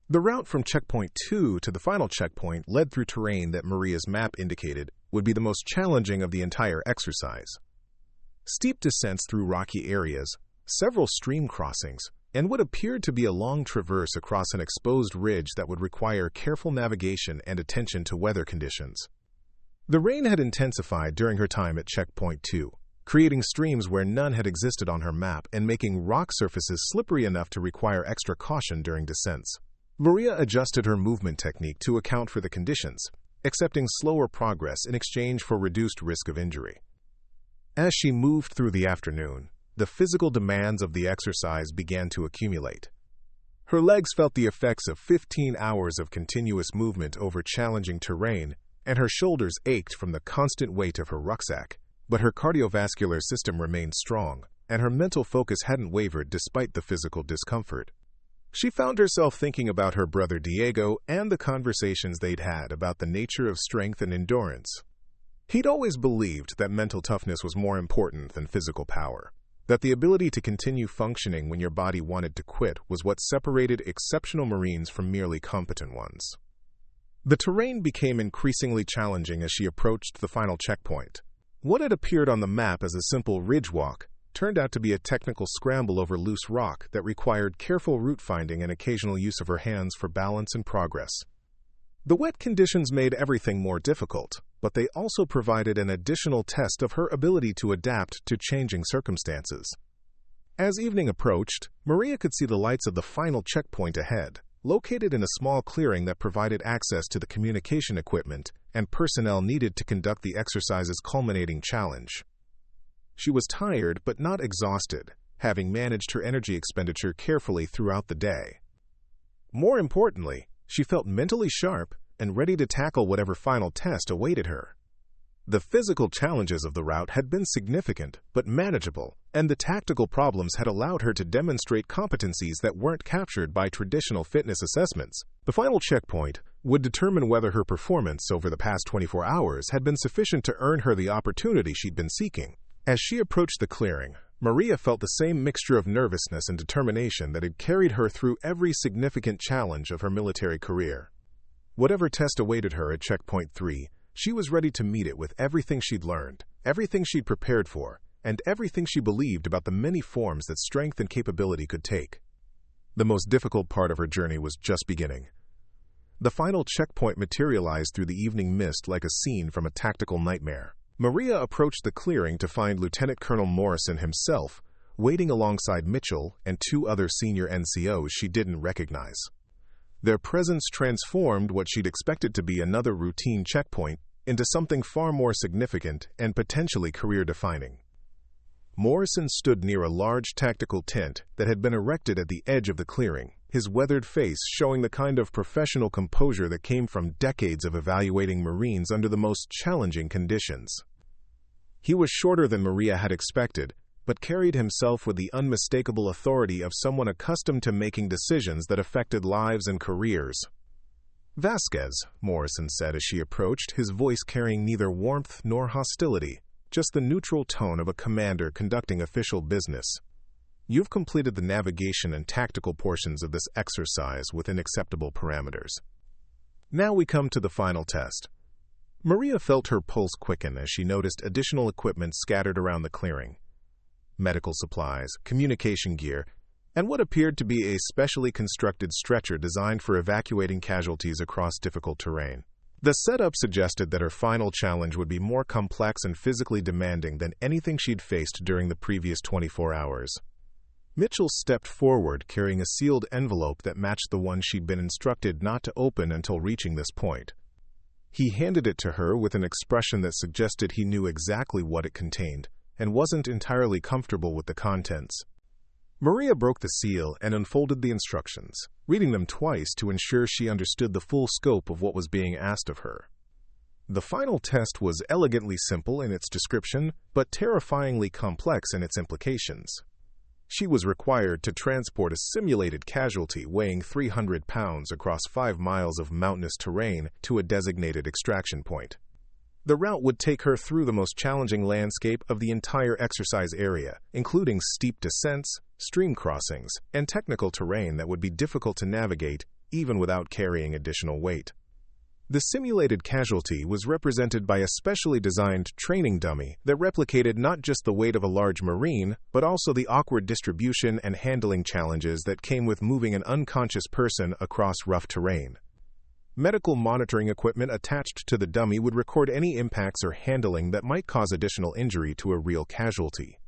The route from Checkpoint 2 to the final checkpoint led through terrain that Maria's map indicated would be the most challenging of the entire exercise. Steep descents through rocky areas, several stream crossings, and what appeared to be a long traverse across an exposed ridge that would require careful navigation and attention to weather conditions. The rain had intensified during her time at Checkpoint 2, creating streams where none had existed on her map and making rock surfaces slippery enough to require extra caution during descents. Maria adjusted her movement technique to account for the conditions, accepting slower progress in exchange for reduced risk of injury. As she moved through the afternoon, the physical demands of the exercise began to accumulate. Her legs felt the effects of 15 hours of continuous movement over challenging terrain, and her shoulders ached from the constant weight of her rucksack, but her cardiovascular system remained strong, and her mental focus hadn't wavered despite the physical discomfort. She found herself thinking about her brother Diego and the conversations they'd had about the nature of strength and endurance. He'd always believed that mental toughness was more important than physical power, that the ability to continue functioning when your body wanted to quit was what separated exceptional Marines from merely competent ones. The terrain became increasingly challenging as she approached the final checkpoint. What had appeared on the map as a simple ridge walk turned out to be a technical scramble over loose rock that required careful route finding and occasional use of her hands for balance and progress. The wet conditions made everything more difficult, but they also provided an additional test of her ability to adapt to changing circumstances. As evening approached, Maria could see the lights of the final checkpoint ahead, located in a small clearing that provided access to the communication equipment and personnel needed to conduct the exercise's culminating challenge. She was tired but not exhausted, having managed her energy expenditure carefully throughout the day. More importantly, she felt mentally sharp and ready to tackle whatever final test awaited her. The physical challenges of the route had been significant but manageable, and the tactical problems had allowed her to demonstrate competencies that weren't captured by traditional fitness assessments. The final checkpoint would determine whether her performance over the past 24 hours had been sufficient to earn her the opportunity she'd been seeking. As she approached the clearing, Maria felt the same mixture of nervousness and determination that had carried her through every significant challenge of her military career. Whatever test awaited her at Checkpoint 3, she was ready to meet it with everything she'd learned, everything she'd prepared for, and everything she believed about the many forms that strength and capability could take. The most difficult part of her journey was just beginning. The final checkpoint materialized through the evening mist like a scene from a tactical nightmare. Maria approached the clearing to find Lieutenant Colonel Morrison himself, waiting alongside Mitchell and two other senior NCOs she didn't recognize. Their presence transformed what she'd expected to be another routine checkpoint into something far more significant and potentially career-defining. Morrison stood near a large tactical tent that had been erected at the edge of the clearing, his weathered face showing the kind of professional composure that came from decades of evaluating Marines under the most challenging conditions. He was shorter than Maria had expected, but carried himself with the unmistakable authority of someone accustomed to making decisions that affected lives and careers. "Vasquez," Morrison said as she approached, his voice carrying neither warmth nor hostility, just the neutral tone of a commander conducting official business. You've completed the navigation and tactical portions of this exercise within acceptable parameters. Now we come to the final test. Maria felt her pulse quicken as she noticed additional equipment scattered around the clearing. Medical supplies, communication gear, and what appeared to be a specially constructed stretcher designed for evacuating casualties across difficult terrain. The setup suggested that her final challenge would be more complex and physically demanding than anything she'd faced during the previous 24 hours. Mitchell stepped forward carrying a sealed envelope that matched the one she'd been instructed not to open until reaching this point. He handed it to her with an expression that suggested he knew exactly what it contained and wasn't entirely comfortable with the contents. Maria broke the seal and unfolded the instructions, reading them twice to ensure she understood the full scope of what was being asked of her. The final test was elegantly simple in its description, but terrifyingly complex in its implications. She was required to transport a simulated casualty weighing 300 pounds across 5 miles of mountainous terrain to a designated extraction point. The route would take her through the most challenging landscape of the entire exercise area, including steep descents, stream crossings, and technical terrain that would be difficult to navigate even without carrying additional weight. The simulated casualty was represented by a specially designed training dummy that replicated not just the weight of a large Marine, but also the awkward distribution and handling challenges that came with moving an unconscious person across rough terrain. Medical monitoring equipment attached to the dummy would record any impacts or handling that might cause additional injury to a real casualty.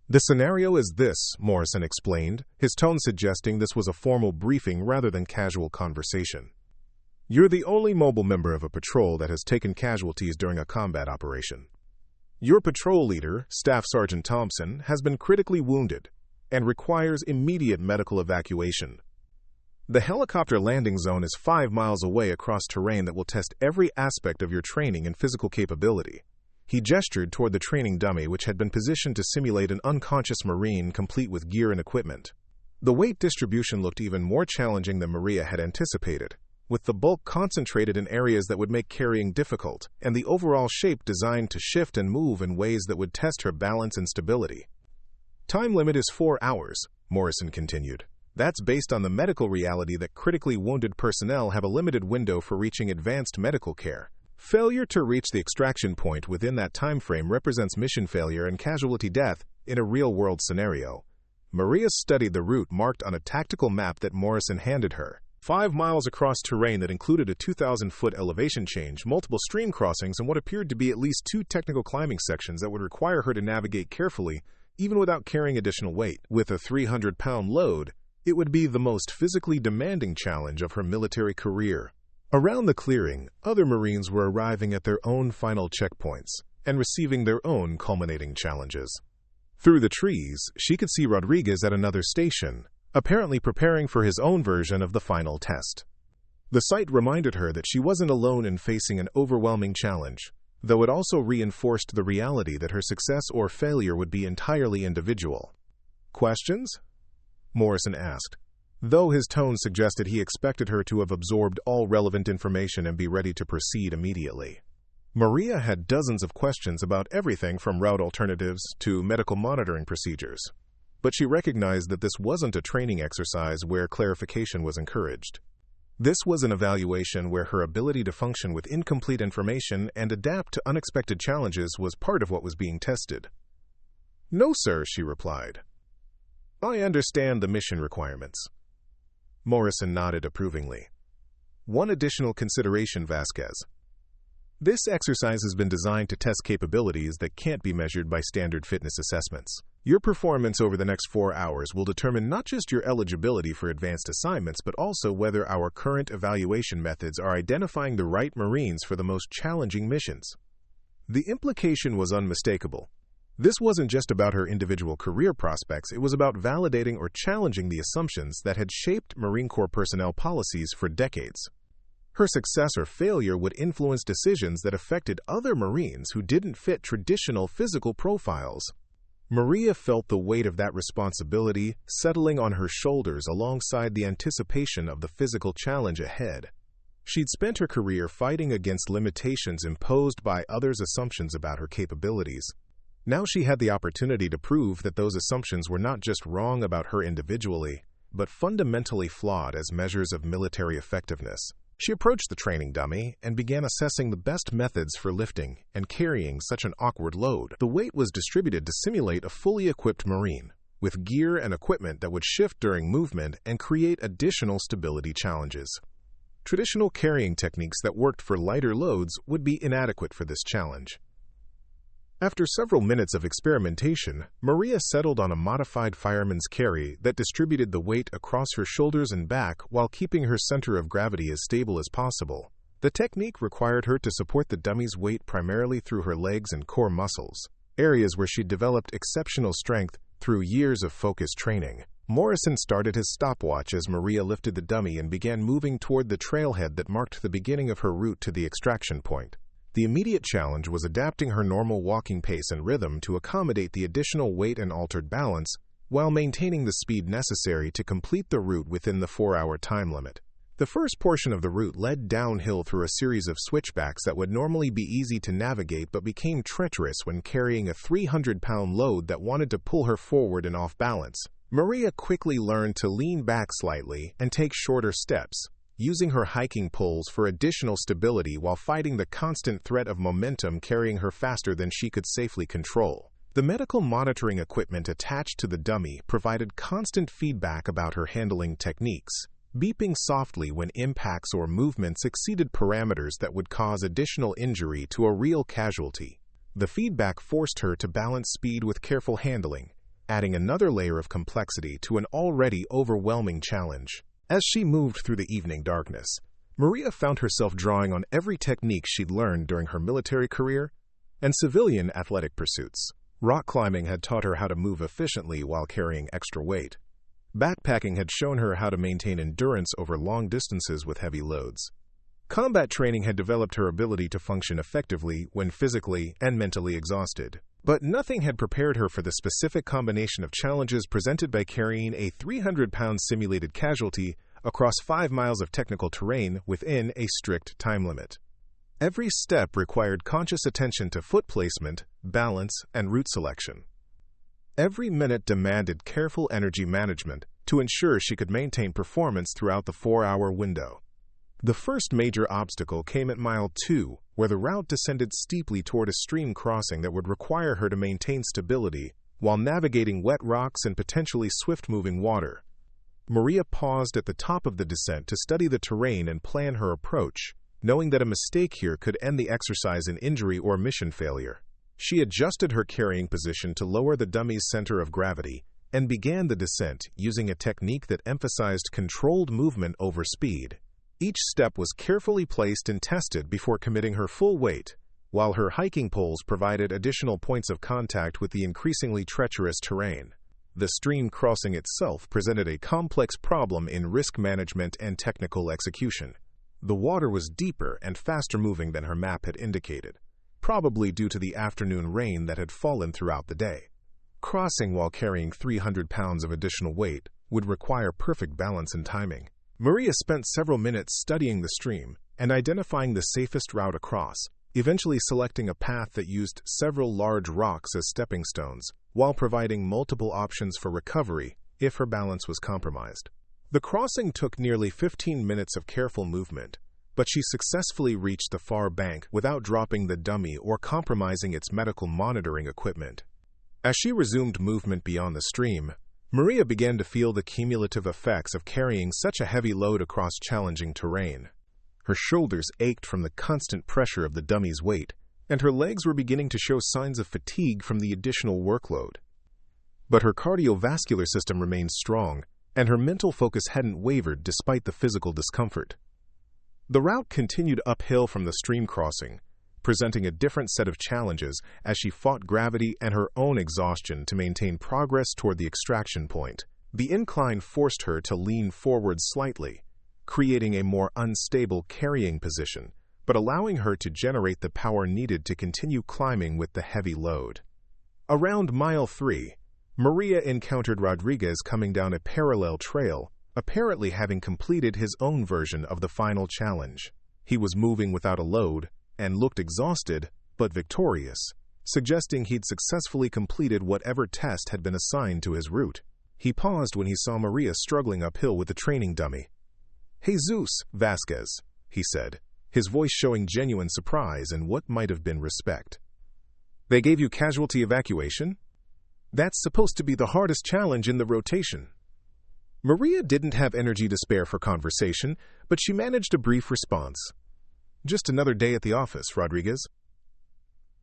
The scenario is this, Morrison explained, his tone suggesting this was a formal briefing rather than casual conversation. You're the only mobile member of a patrol that has taken casualties during a combat operation. Your patrol leader, Staff Sergeant Thompson, has been critically wounded and requires immediate medical evacuation. The helicopter landing zone is 5 miles away across terrain that will test every aspect of your training and physical capability. He gestured toward the training dummy, which had been positioned to simulate an unconscious Marine complete with gear and equipment. The weight distribution looked even more challenging than Maria had anticipated, with the bulk concentrated in areas that would make carrying difficult, and the overall shape designed to shift and move in ways that would test her balance and stability. Time limit is 4 hours, Morrison continued. That's based on the medical reality that critically wounded personnel have a limited window for reaching advanced medical care. Failure to reach the extraction point within that time frame represents mission failure and casualty death in a real-world scenario. Maria studied the route marked on a tactical map that Morrison handed her. 5 miles across terrain that included a 2,000-foot elevation change, multiple stream crossings, and what appeared to be at least 2 technical climbing sections that would require her to navigate carefully, even without carrying additional weight. With a 300-pound load, it would be the most physically demanding challenge of her military career. Around the clearing, other Marines were arriving at their own final checkpoints and receiving their own culminating challenges. Through the trees, she could see Rodriguez at another station, apparently preparing for his own version of the final test. The sight reminded her that she wasn't alone in facing an overwhelming challenge, though it also reinforced the reality that her success or failure would be entirely individual. Questions? Morrison asked, though his tone suggested he expected her to have absorbed all relevant information and be ready to proceed immediately. Maria had dozens of questions about everything from route alternatives to medical monitoring procedures. But she recognized that this wasn't a training exercise where clarification was encouraged. This was an evaluation where her ability to function with incomplete information and adapt to unexpected challenges was part of what was being tested. "No, sir," she replied. "I understand the mission requirements." Morrison nodded approvingly. "One additional consideration, Vasquez. This exercise has been designed to test capabilities that can't be measured by standard fitness assessments. Your performance over the next 4 hours will determine not just your eligibility for advanced assignments, but also whether our current evaluation methods are identifying the right Marines for the most challenging missions." The implication was unmistakable. This wasn't just about her individual career prospects, it was about validating or challenging the assumptions that had shaped Marine Corps personnel policies for decades. Her success or failure would influence decisions that affected other Marines who didn't fit traditional physical profiles. Maria felt the weight of that responsibility settling on her shoulders alongside the anticipation of the physical challenge ahead. She'd spent her career fighting against limitations imposed by others' assumptions about her capabilities. Now she had the opportunity to prove that those assumptions were not just wrong about her individually, but fundamentally flawed as measures of military effectiveness. She approached the training dummy and began assessing the best methods for lifting and carrying such an awkward load. The weight was distributed to simulate a fully equipped Marine, with gear and equipment that would shift during movement and create additional stability challenges. Traditional carrying techniques that worked for lighter loads would be inadequate for this challenge. After several minutes of experimentation, Maria settled on a modified fireman's carry that distributed the weight across her shoulders and back while keeping her center of gravity as stable as possible. The technique required her to support the dummy's weight primarily through her legs and core muscles, areas where she developed exceptional strength through years of focused training. Morrison started his stopwatch as Maria lifted the dummy and began moving toward the trailhead that marked the beginning of her route to the extraction point. The immediate challenge was adapting her normal walking pace and rhythm to accommodate the additional weight and altered balance, while maintaining the speed necessary to complete the route within the 4-hour time limit. The first portion of the route led downhill through a series of switchbacks that would normally be easy to navigate but became treacherous when carrying a 300-pound load that wanted to pull her forward and off balance. Maria quickly learned to lean back slightly and take shorter steps, using her hiking poles for additional stability while fighting the constant threat of momentum carrying her faster than she could safely control. The medical monitoring equipment attached to the dummy provided constant feedback about her handling techniques, beeping softly when impacts or movements exceeded parameters that would cause additional injury to a real casualty. The feedback forced her to balance speed with careful handling, adding another layer of complexity to an already overwhelming challenge. As she moved through the evening darkness, Maria found herself drawing on every technique she'd learned during her military career and civilian athletic pursuits. Rock climbing had taught her how to move efficiently while carrying extra weight. Backpacking had shown her how to maintain endurance over long distances with heavy loads. Combat training had developed her ability to function effectively when physically and mentally exhausted. But nothing had prepared her for the specific combination of challenges presented by carrying a 300-pound simulated casualty across 5 miles of technical terrain within a strict time limit. Every step required conscious attention to foot placement, balance, and route selection. Every minute demanded careful energy management to ensure she could maintain performance throughout the 4-hour window. The first major obstacle came at mile 2, where the route descended steeply toward a stream crossing that would require her to maintain stability while navigating wet rocks and potentially swift-moving water. Maria paused at the top of the descent to study the terrain and plan her approach, knowing that a mistake here could end the exercise in injury or mission failure. She adjusted her carrying position to lower the dummy's center of gravity and began the descent using a technique that emphasized controlled movement over speed. Each step was carefully placed and tested before committing her full weight, while her hiking poles provided additional points of contact with the increasingly treacherous terrain. The stream crossing itself presented a complex problem in risk management and technical execution. The water was deeper and faster moving than her map had indicated, probably due to the afternoon rain that had fallen throughout the day. Crossing while carrying 300 pounds of additional weight would require perfect balance and timing. Maria spent several minutes studying the stream and identifying the safest route across, eventually selecting a path that used several large rocks as stepping stones, while providing multiple options for recovery if her balance was compromised. The crossing took nearly 15 minutes of careful movement, but she successfully reached the far bank without dropping the dummy or compromising its medical monitoring equipment. As she resumed movement beyond the stream, Maria began to feel the cumulative effects of carrying such a heavy load across challenging terrain. Her shoulders ached from the constant pressure of the dummy's weight, and her legs were beginning to show signs of fatigue from the additional workload. But her cardiovascular system remained strong, and her mental focus hadn't wavered despite the physical discomfort. The route continued uphill from the stream crossing, presenting a different set of challenges as she fought gravity and her own exhaustion to maintain progress toward the extraction point. The incline forced her to lean forward slightly, creating a more unstable carrying position, but allowing her to generate the power needed to continue climbing with the heavy load. Around mile 3, Maria encountered Rodriguez coming down a parallel trail, apparently having completed his own version of the final challenge. He was moving without a load and looked exhausted but victorious, suggesting he'd successfully completed whatever test had been assigned to his route. He paused when he saw Maria struggling uphill with the training dummy. "Jesus Vasquez," he said, his voice showing genuine surprise and what might have been respect. "They gave you casualty evacuation? That's supposed to be the hardest challenge in the rotation." Maria didn't have energy to spare for conversation, but she managed a brief response. "Just another day at the office, Rodriguez."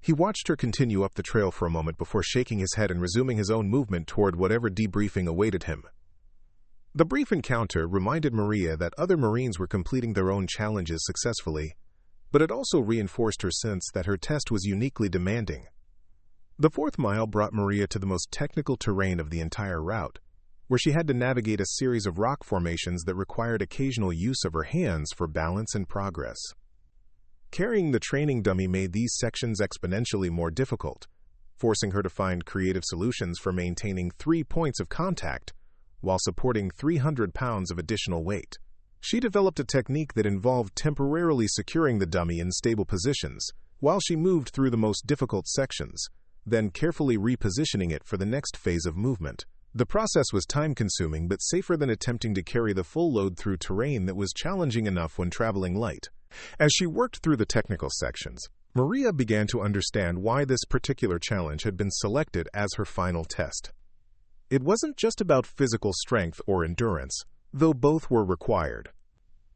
He watched her continue up the trail for a moment before shaking his head and resuming his own movement toward whatever debriefing awaited him. The brief encounter reminded Maria that other Marines were completing their own challenges successfully, but it also reinforced her sense that her test was uniquely demanding. The 4th mile brought Maria to the most technical terrain of the entire route, where she had to navigate a series of rock formations that required occasional use of her hands for balance and progress. Carrying the training dummy made these sections exponentially more difficult, forcing her to find creative solutions for maintaining 3 points of contact while supporting 300 pounds of additional weight. She developed a technique that involved temporarily securing the dummy in stable positions while she moved through the most difficult sections, then carefully repositioning it for the next phase of movement. The process was time-consuming but safer than attempting to carry the full load through terrain that was challenging enough when traveling light. As she worked through the technical sections, Maria began to understand why this particular challenge had been selected as her final test. It wasn't just about physical strength or endurance, though both were required.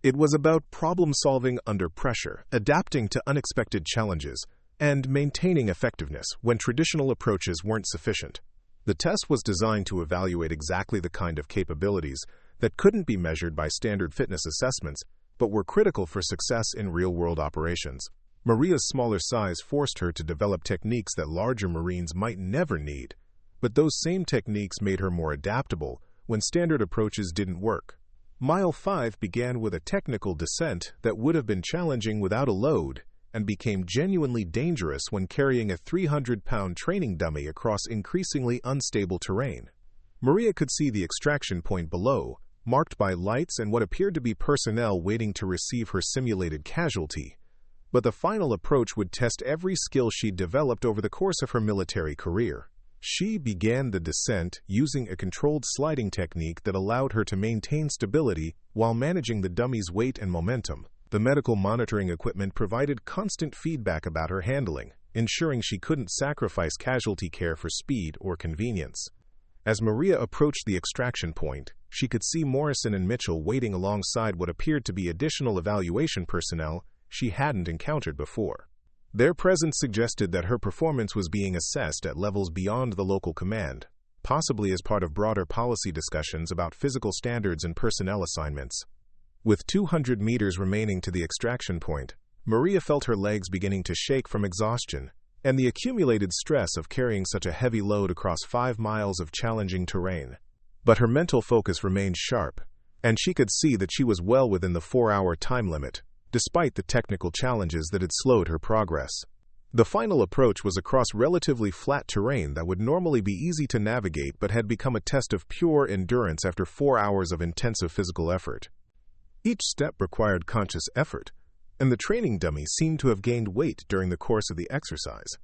It was about problem-solving under pressure, adapting to unexpected challenges, and maintaining effectiveness when traditional approaches weren't sufficient. The test was designed to evaluate exactly the kind of capabilities that couldn't be measured by standard fitness assessments, but were critical for success in real-world operations. Maria's smaller size forced her to develop techniques that larger Marines might never need, but those same techniques made her more adaptable when standard approaches didn't work. Mile 5 began with a technical descent that would have been challenging without a load and became genuinely dangerous when carrying a 300-pound training dummy across increasingly unstable terrain. Maria could see the extraction point below, marked by lights and what appeared to be personnel waiting to receive her simulated casualty, but the final approach would test every skill she'd developed over the course of her military career. She began the descent using a controlled sliding technique that allowed her to maintain stability while managing the dummy's weight and momentum. The medical monitoring equipment provided constant feedback about her handling, ensuring she couldn't sacrifice casualty care for speed or convenience. As Maria approached the extraction point, she could see Morrison and Mitchell waiting alongside what appeared to be additional evaluation personnel she hadn't encountered before. Their presence suggested that her performance was being assessed at levels beyond the local command, possibly as part of broader policy discussions about physical standards and personnel assignments. With 200 meters remaining to the extraction point, Maria felt her legs beginning to shake from exhaustion and the accumulated stress of carrying such a heavy load across 5 miles of challenging terrain. But her mental focus remained sharp, and she could see that she was well within the 4-hour time limit, despite the technical challenges that had slowed her progress. The final approach was across relatively flat terrain that would normally be easy to navigate but had become a test of pure endurance after 4 hours of intensive physical effort. Each step required conscious effort, and the training dummy seemed to have gained weight during the course of the exercise.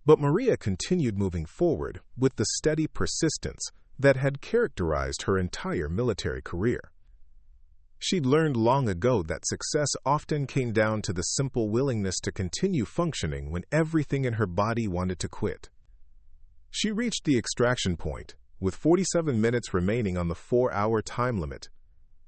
But Maria continued moving forward with the steady persistence that had characterized her entire military career. She'd learned long ago that success often came down to the simple willingness to continue functioning when everything in her body wanted to quit. She reached the extraction point, with 47 minutes remaining on the 4-hour time limit,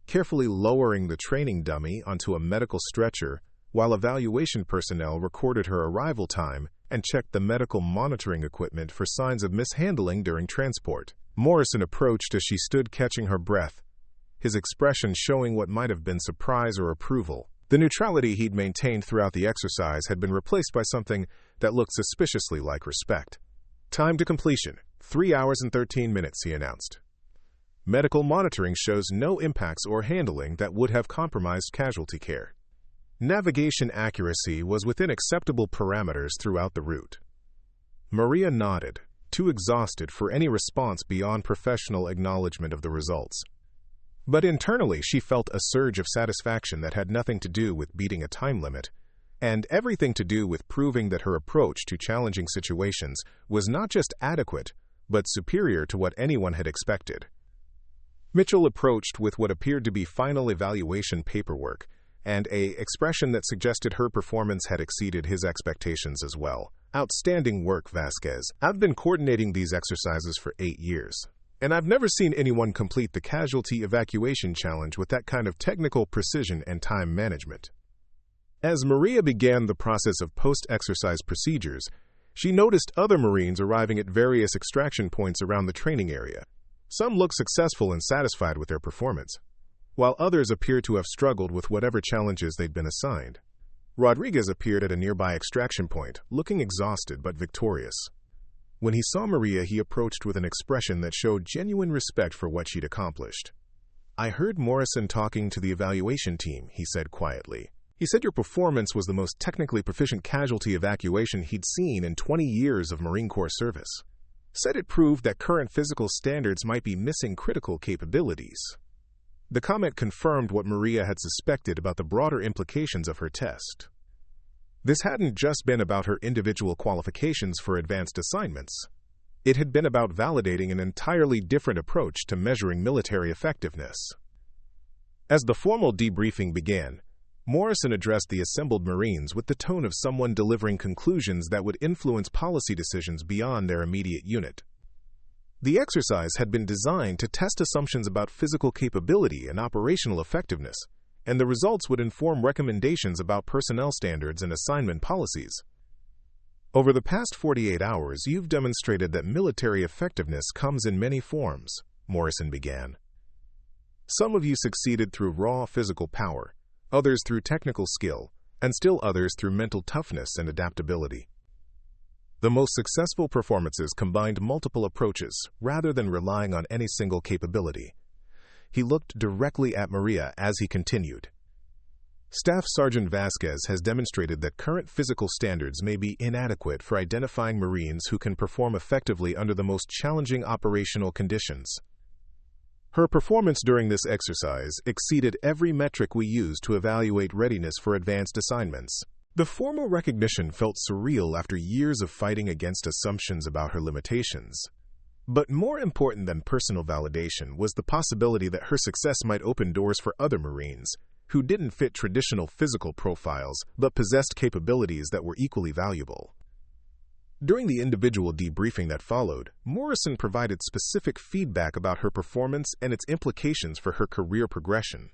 carefully lowering the training dummy onto a medical stretcher while evaluation personnel recorded her arrival time and checked the medical monitoring equipment for signs of mishandling during transport. Morrison approached as she stood catching her breath, his expression showing what might have been surprise or approval. The neutrality he'd maintained throughout the exercise had been replaced by something that looked suspiciously like respect. "Time to completion, 3 hours and 13 minutes, he announced. Medical monitoring shows no impacts or handling that would have compromised casualty care. Navigation accuracy was within acceptable parameters throughout the route." Maria nodded, too exhausted for any response beyond professional acknowledgement of the results. But internally, she felt a surge of satisfaction that had nothing to do with beating a time limit, and everything to do with proving that her approach to challenging situations was not just adequate, but superior to what anyone had expected. Mitchell approached with what appeared to be final evaluation paperwork, and an expression that suggested her performance had exceeded his expectations as well. "Outstanding work, Vasquez. I've been coordinating these exercises for 8 years, and I've never seen anyone complete the casualty evacuation challenge with that kind of technical precision and time management." As Maria began the process of post-exercise procedures, she noticed other Marines arriving at various extraction points around the training area. Some looked successful and satisfied with their performance, while others appeared to have struggled with whatever challenges they'd been assigned. Rodriguez appeared at a nearby extraction point, looking exhausted but victorious. When he saw Maria, he approached with an expression that showed genuine respect for what she'd accomplished. "I heard Morrison talking to the evaluation team," he said quietly. "He said your performance was the most technically proficient casualty evacuation he'd seen in 20 years of Marine Corps service. Said it proved that current physical standards might be missing critical capabilities." The comment confirmed what Maria had suspected about the broader implications of her test. This hadn't just been about her individual qualifications for advanced assignments. It had been about validating an entirely different approach to measuring military effectiveness. As the formal debriefing began, Morrison addressed the assembled Marines with the tone of someone delivering conclusions that would influence policy decisions beyond their immediate unit. The exercise had been designed to test assumptions about physical capability and operational effectiveness, and the results would inform recommendations about personnel standards and assignment policies. "Over the past 48 hours, you've demonstrated that military effectiveness comes in many forms," Morrison began. "Some of you succeeded through raw physical power, others through technical skill, and still others through mental toughness and adaptability. The most successful performances combined multiple approaches rather than relying on any single capability." He looked directly at Maria as he continued. "Staff Sergeant Vasquez has demonstrated that current physical standards may be inadequate for identifying Marines who can perform effectively under the most challenging operational conditions. Her performance during this exercise exceeded every metric we use to evaluate readiness for advanced assignments." The formal recognition felt surreal after years of fighting against assumptions about her limitations. But more important than personal validation was the possibility that her success might open doors for other Marines who didn't fit traditional physical profiles but possessed capabilities that were equally valuable. During the individual debriefing that followed, Morrison provided specific feedback about her performance and its implications for her career progression.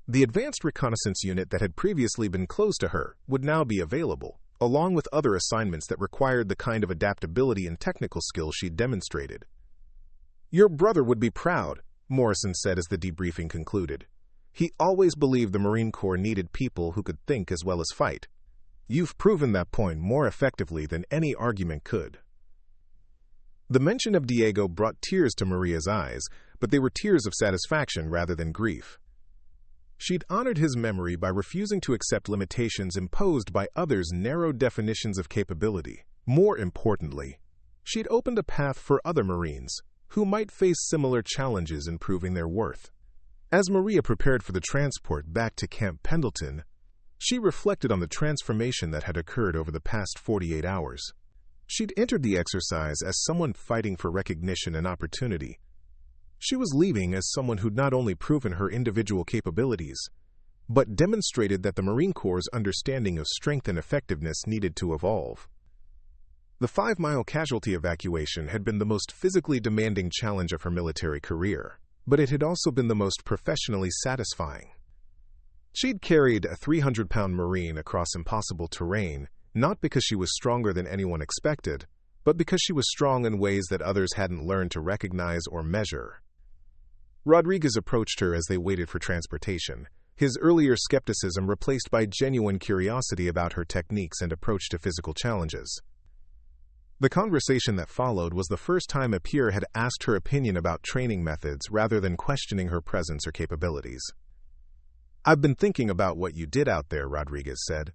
The Advanced Reconnaissance Unit that had previously been closed to her would now be available, along with other assignments that required the kind of adaptability and technical skill she'd demonstrated. "Your brother would be proud," Morrison said as the debriefing concluded. "He always believed the Marine Corps needed people who could think as well as fight. You've proven that point more effectively than any argument could." The mention of Diego brought tears to Maria's eyes, but they were tears of satisfaction rather than grief. She'd honored his memory by refusing to accept limitations imposed by others' narrow definitions of capability. More importantly, she'd opened a path for other Marines who might face similar challenges in proving their worth. As Maria prepared for the transport back to Camp Pendleton, she reflected on the transformation that had occurred over the past 48 hours. She'd entered the exercise as someone fighting for recognition and opportunity. She was leaving as someone who'd not only proven her individual capabilities, but demonstrated that the Marine Corps' understanding of strength and effectiveness needed to evolve. The 5-mile casualty evacuation had been the most physically demanding challenge of her military career, but it had also been the most professionally satisfying. She'd carried a 300-pound Marine across impossible terrain, not because she was stronger than anyone expected, but because she was strong in ways that others hadn't learned to recognize or measure. Rodriguez approached her as they waited for transportation, his earlier skepticism replaced by genuine curiosity about her techniques and approach to physical challenges. The conversation that followed was the first time a peer had asked her opinion about training methods rather than questioning her presence or capabilities. "I've been thinking about what you did out there," Rodriguez said.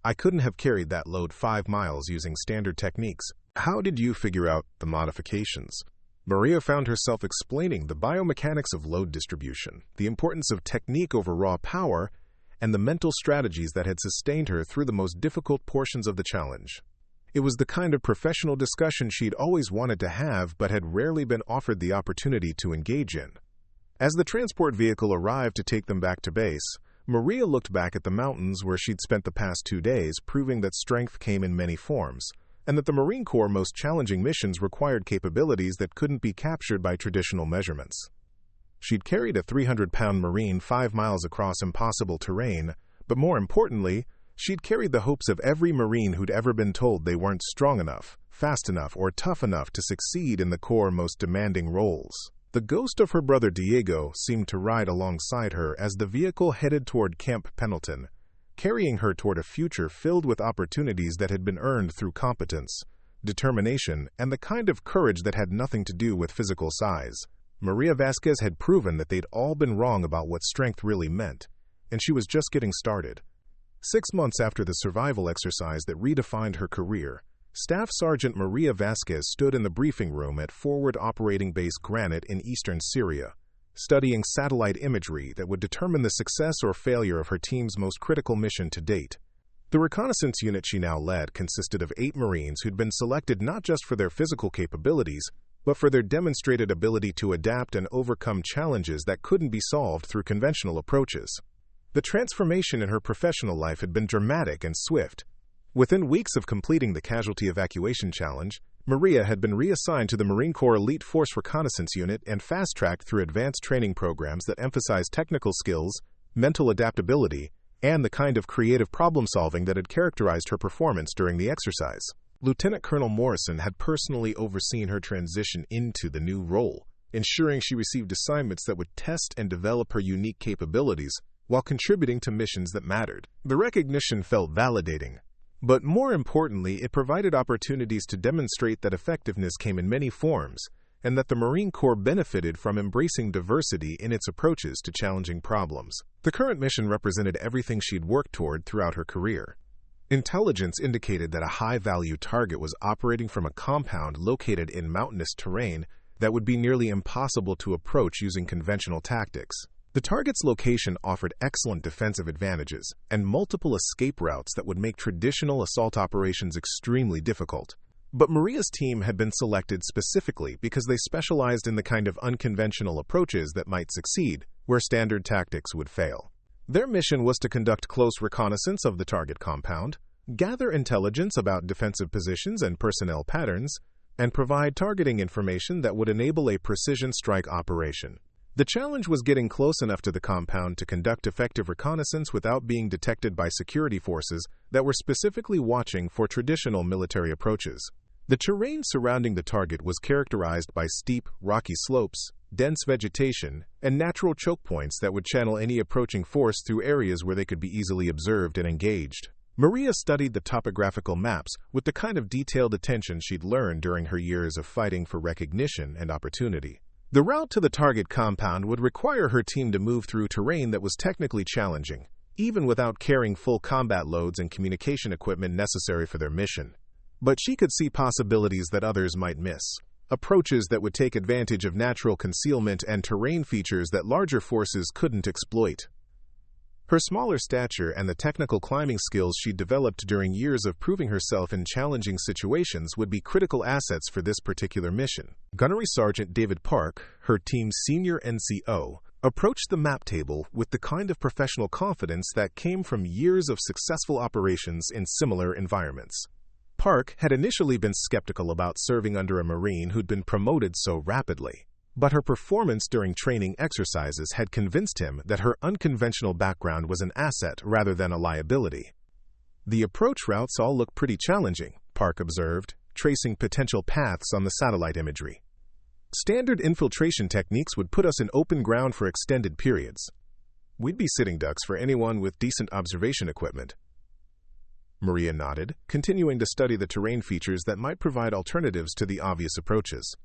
"I couldn't have carried that load 5 miles using standard techniques. How did you figure out the modifications?" Maria found herself explaining the biomechanics of load distribution, the importance of technique over raw power, and the mental strategies that had sustained her through the most difficult portions of the challenge. It was the kind of professional discussion she'd always wanted to have but had rarely been offered the opportunity to engage in. As the transport vehicle arrived to take them back to base, Maria looked back at the mountains where she'd spent the past 2 days, proving that strength came in many forms, and that the Marine Corps' most challenging missions required capabilities that couldn't be captured by traditional measurements. She'd carried a 300-pound Marine 5 miles across impossible terrain, but more importantly, she'd carried the hopes of every Marine who'd ever been told they weren't strong enough, fast enough, or tough enough to succeed in the Corps' most demanding roles. The ghost of her brother Diego seemed to ride alongside her as the vehicle headed toward Camp Pendleton, carrying her toward a future filled with opportunities that had been earned through competence, determination, and the kind of courage that had nothing to do with physical size. Maria Vasquez had proven that they'd all been wrong about what strength really meant, and she was just getting started. 6 months after the survival exercise that redefined her career, Staff Sergeant Maria Vasquez stood in the briefing room at Forward Operating Base Granite in eastern Syria, studying satellite imagery that would determine the success or failure of her team's most critical mission to date. The reconnaissance unit she now led consisted of 8 Marines who'd been selected not just for their physical capabilities, but for their demonstrated ability to adapt and overcome challenges that couldn't be solved through conventional approaches. The transformation in her professional life had been dramatic and swift. Within weeks of completing the Casualty Evacuation Challenge, Maria had been reassigned to the Marine Corps Elite Force Reconnaissance Unit and fast-tracked through advanced training programs that emphasized technical skills, mental adaptability, and the kind of creative problem-solving that had characterized her performance during the exercise. Lieutenant Colonel Morrison had personally overseen her transition into the new role, ensuring she received assignments that would test and develop her unique capabilities while contributing to missions that mattered. The recognition felt validating, but more importantly, it provided opportunities to demonstrate that effectiveness came in many forms, and that the Marine Corps benefited from embracing diversity in its approaches to challenging problems. The current mission represented everything she'd worked toward throughout her career. Intelligence indicated that a high-value target was operating from a compound located in mountainous terrain that would be nearly impossible to approach using conventional tactics. The target's location offered excellent defensive advantages and multiple escape routes that would make traditional assault operations extremely difficult. But Maria's team had been selected specifically because they specialized in the kind of unconventional approaches that might succeed where standard tactics would fail. Their mission was to conduct close reconnaissance of the target compound, gather intelligence about defensive positions and personnel patterns, and provide targeting information that would enable a precision strike operation. The challenge was getting close enough to the compound to conduct effective reconnaissance without being detected by security forces that were specifically watching for traditional military approaches. The terrain surrounding the target was characterized by steep, rocky slopes, dense vegetation, and natural choke points that would channel any approaching force through areas where they could be easily observed and engaged. Maria studied the topographical maps with the kind of detailed attention she'd learned during her years of fighting for recognition and opportunity. The route to the target compound would require her team to move through terrain that was technically challenging, even without carrying full combat loads and communication equipment necessary for their mission. But she could see possibilities that others might miss. Approaches that would take advantage of natural concealment and terrain features that larger forces couldn't exploit. Her smaller stature and the technical climbing skills she developed during years of proving herself in challenging situations would be critical assets for this particular mission. Gunnery Sergeant David Park, her team's senior NCO, approached the map table with the kind of professional confidence that came from years of successful operations in similar environments. Park had initially been skeptical about serving under a Marine who'd been promoted so rapidly, but her performance during training exercises had convinced him that her unconventional background was an asset rather than a liability. The approach routes all look pretty challenging, Park observed, tracing potential paths on the satellite imagery. Standard infiltration techniques would put us in open ground for extended periods. We'd be sitting ducks for anyone with decent observation equipment. Maria nodded, continuing to study the terrain features that might provide alternatives to the obvious approaches.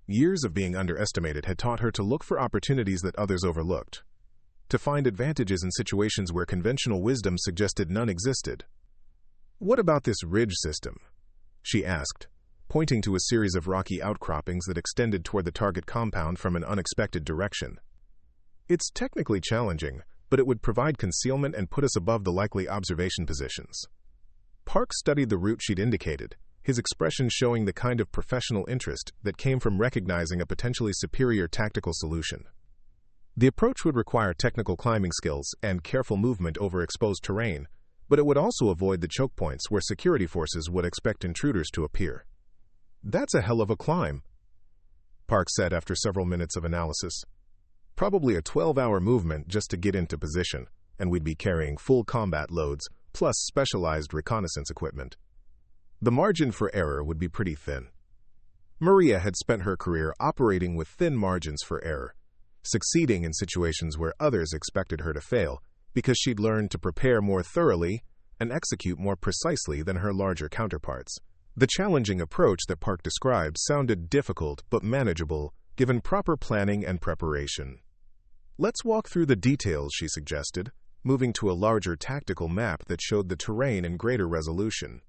Years of being underestimated had taught her to look for opportunities that others overlooked, to find advantages in situations where conventional wisdom suggested none existed. "What about this ridge system?" she asked, pointing to a series of rocky outcroppings that extended toward the target compound from an unexpected direction. "It's technically challenging, but it would provide concealment and put us above the likely observation positions." Park studied the route she'd indicated, his expression showing the kind of professional interest that came from recognizing a potentially superior tactical solution. The approach would require technical climbing skills and careful movement over exposed terrain, but it would also avoid the choke points where security forces would expect intruders to appear. "That's a hell of a climb," Park said after several minutes of analysis. "Probably a 12-hour movement just to get into position, and we'd be carrying full combat loads, plus specialized reconnaissance equipment. The margin for error would be pretty thin." Maria had spent her career operating with thin margins for error, succeeding in situations where others expected her to fail, because she'd learned to prepare more thoroughly and execute more precisely than her larger counterparts. The challenging approach that Park described sounded difficult but manageable, given proper planning and preparation. "Let's walk through the details," she suggested, moving to a larger tactical map that showed the terrain in greater resolution.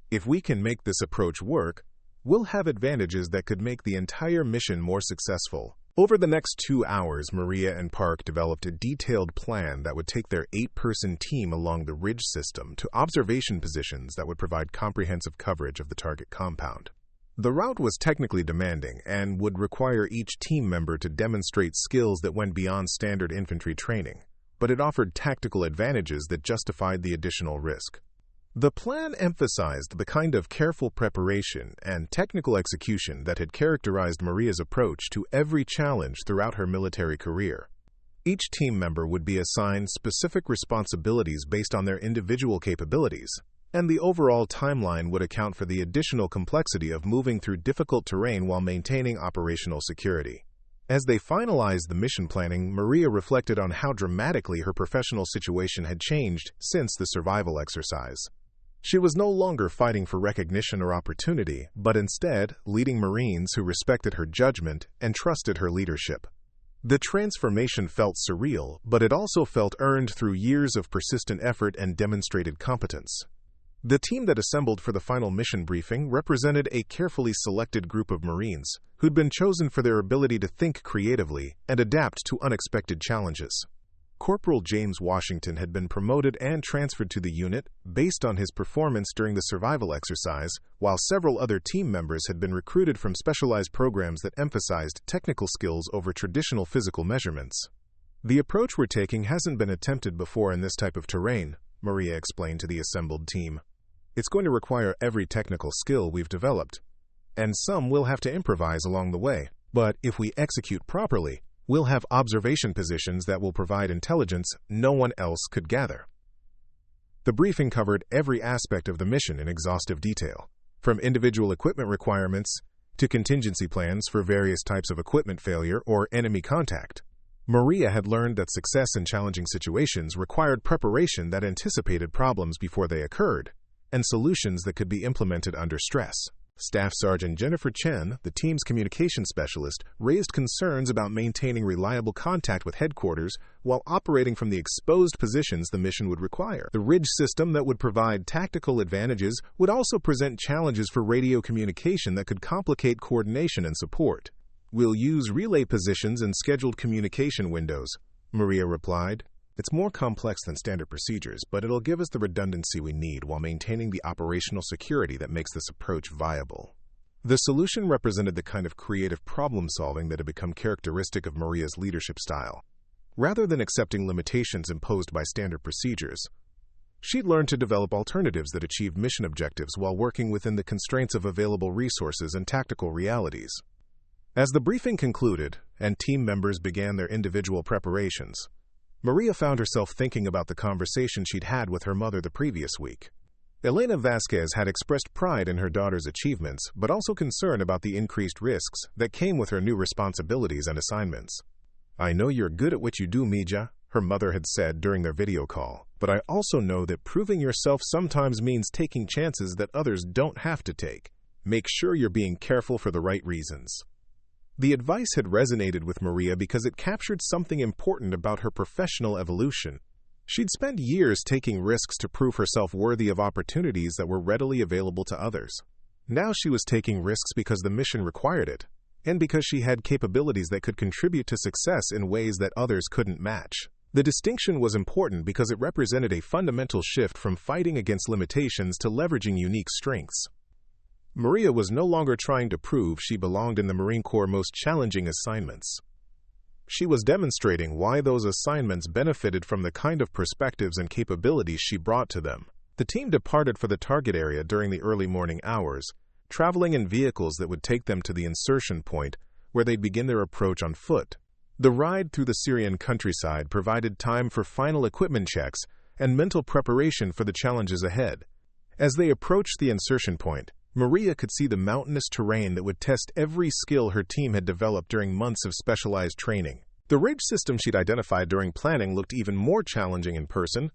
"If we can make this approach work, we'll have advantages that could make the entire mission more successful." Over the next 2 hours, Maria and Park developed a detailed plan that would take their 8-person team along the ridge system to observation positions that would provide comprehensive coverage of the target compound. The route was technically demanding and would require each team member to demonstrate skills that went beyond standard infantry training, but it offered tactical advantages that justified the additional risk. The plan emphasized the kind of careful preparation and technical execution that had characterized Maria's approach to every challenge throughout her military career. Each team member would be assigned specific responsibilities based on their individual capabilities, and the overall timeline would account for the additional complexity of moving through difficult terrain while maintaining operational security. As they finalized the mission planning, Maria reflected on how dramatically her professional situation had changed since the survival exercise. She was no longer fighting for recognition or opportunity, but instead leading Marines who respected her judgment and trusted her leadership. The transformation felt surreal, but it also felt earned through years of persistent effort and demonstrated competence. The team that assembled for the final mission briefing represented a carefully selected group of Marines who'd been chosen for their ability to think creatively and adapt to unexpected challenges. Corporal James Washington had been promoted and transferred to the unit based on his performance during the survival exercise, while several other team members had been recruited from specialized programs that emphasized technical skills over traditional physical measurements. "The approach we're taking hasn't been attempted before in this type of terrain," Maria explained to the assembled team. "It's going to require every technical skill we've developed, and some we'll have to improvise along the way. But if we execute properly, we'll have observation positions that will provide intelligence no one else could gather." The briefing covered every aspect of the mission in exhaustive detail, from individual equipment requirements to contingency plans for various types of equipment failure or enemy contact. Maria had learned that success in challenging situations required preparation that anticipated problems before they occurred, and solutions that could be implemented under stress. Staff Sergeant Jennifer Chen, the team's communication specialist, raised concerns about maintaining reliable contact with headquarters while operating from the exposed positions the mission would require. The ridge system that would provide tactical advantages would also present challenges for radio communication that could complicate coordination and support. "We'll use relay positions and scheduled communication windows," Maria replied. "It's more complex than standard procedures, but it'll give us the redundancy we need while maintaining the operational security that makes this approach viable." The solution represented the kind of creative problem-solving that had become characteristic of Maria's leadership style. Rather than accepting limitations imposed by standard procedures, she'd learned to develop alternatives that achieved mission objectives while working within the constraints of available resources and tactical realities. As the briefing concluded and team members began their individual preparations, Maria found herself thinking about the conversation she'd had with her mother the previous week. Elena Vasquez had expressed pride in her daughter's achievements, but also concern about the increased risks that came with her new responsibilities and assignments. "I know you're good at what you do, Mija," her mother had said during their video call, "but I also know that proving yourself sometimes means taking chances that others don't have to take. Make sure you're being careful for the right reasons." The advice had resonated with Maria because it captured something important about her professional evolution. She'd spent years taking risks to prove herself worthy of opportunities that were readily available to others. Now she was taking risks because the mission required it, and because she had capabilities that could contribute to success in ways that others couldn't match. The distinction was important because it represented a fundamental shift from fighting against limitations to leveraging unique strengths. Maria was no longer trying to prove she belonged in the Marine Corps' most challenging assignments. She was demonstrating why those assignments benefited from the kind of perspectives and capabilities she brought to them. The team departed for the target area during the early morning hours, traveling in vehicles that would take them to the insertion point, where they'd begin their approach on foot. The ride through the Syrian countryside provided time for final equipment checks and mental preparation for the challenges ahead. As they approached the insertion point, Maria could see the mountainous terrain that would test every skill her team had developed during months of specialized training. The ridge system she'd identified during planning looked even more challenging in person,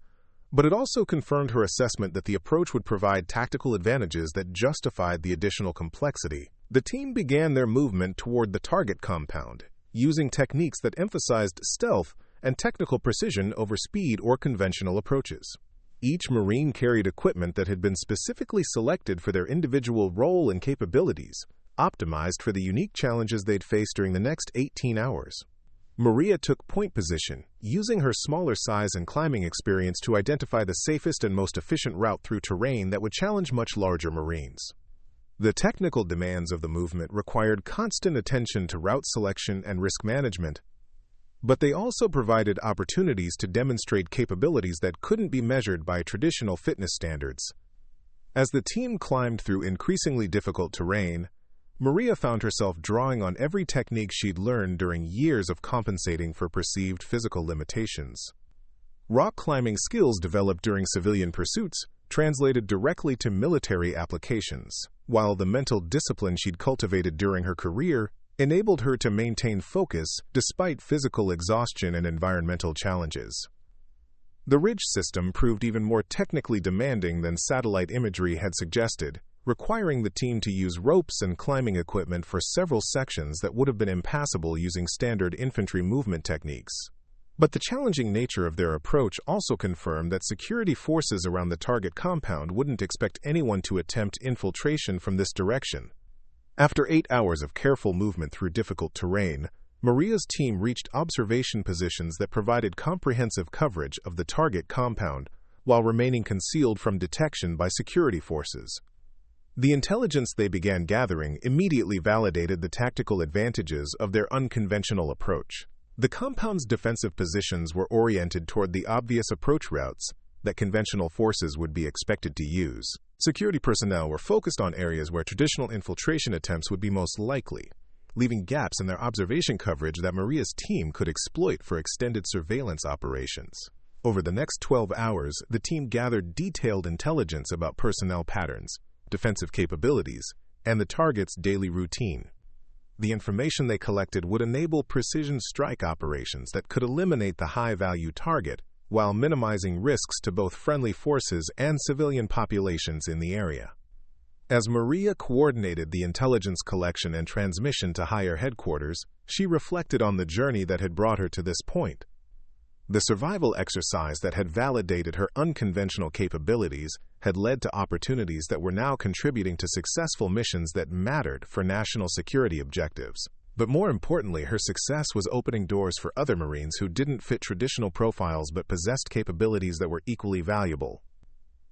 but it also confirmed her assessment that the approach would provide tactical advantages that justified the additional complexity. The team began their movement toward the target compound, using techniques that emphasized stealth and technical precision over speed or conventional approaches. Each Marine carried equipment that had been specifically selected for their individual role and capabilities, optimized for the unique challenges they'd face during the next 18 hours. Maria took point position, using her smaller size and climbing experience to identify the safest and most efficient route through terrain that would challenge much larger Marines. The technical demands of the movement required constant attention to route selection and risk management, but they also provided opportunities to demonstrate capabilities that couldn't be measured by traditional fitness standards. As the team climbed through increasingly difficult terrain, Maria found herself drawing on every technique she'd learned during years of compensating for perceived physical limitations. Rock climbing skills developed during civilian pursuits translated directly to military applications, while the mental discipline she'd cultivated during her career enabled her to maintain focus despite physical exhaustion and environmental challenges. The ridge system proved even more technically demanding than satellite imagery had suggested, requiring the team to use ropes and climbing equipment for several sections that would have been impassable using standard infantry movement techniques. But the challenging nature of their approach also confirmed that security forces around the target compound wouldn't expect anyone to attempt infiltration from this direction. After 8 hours of careful movement through difficult terrain, Maria's team reached observation positions that provided comprehensive coverage of the target compound while remaining concealed from detection by security forces. The intelligence they began gathering immediately validated the tactical advantages of their unconventional approach. The compound's defensive positions were oriented toward the obvious approach routes that conventional forces would be expected to use. Security personnel were focused on areas where traditional infiltration attempts would be most likely, leaving gaps in their observation coverage that Maria's team could exploit for extended surveillance operations. Over the next 12 hours, the team gathered detailed intelligence about personnel patterns, defensive capabilities, and the target's daily routine. The information they collected would enable precision strike operations that could eliminate the high-value target while minimizing risks to both friendly forces and civilian populations in the area. As Maria coordinated the intelligence collection and transmission to higher headquarters, she reflected on the journey that had brought her to this point. The survival exercise that had validated her unconventional capabilities had led to opportunities that were now contributing to successful missions that mattered for national security objectives. But more importantly, her success was opening doors for other Marines who didn't fit traditional profiles but possessed capabilities that were equally valuable.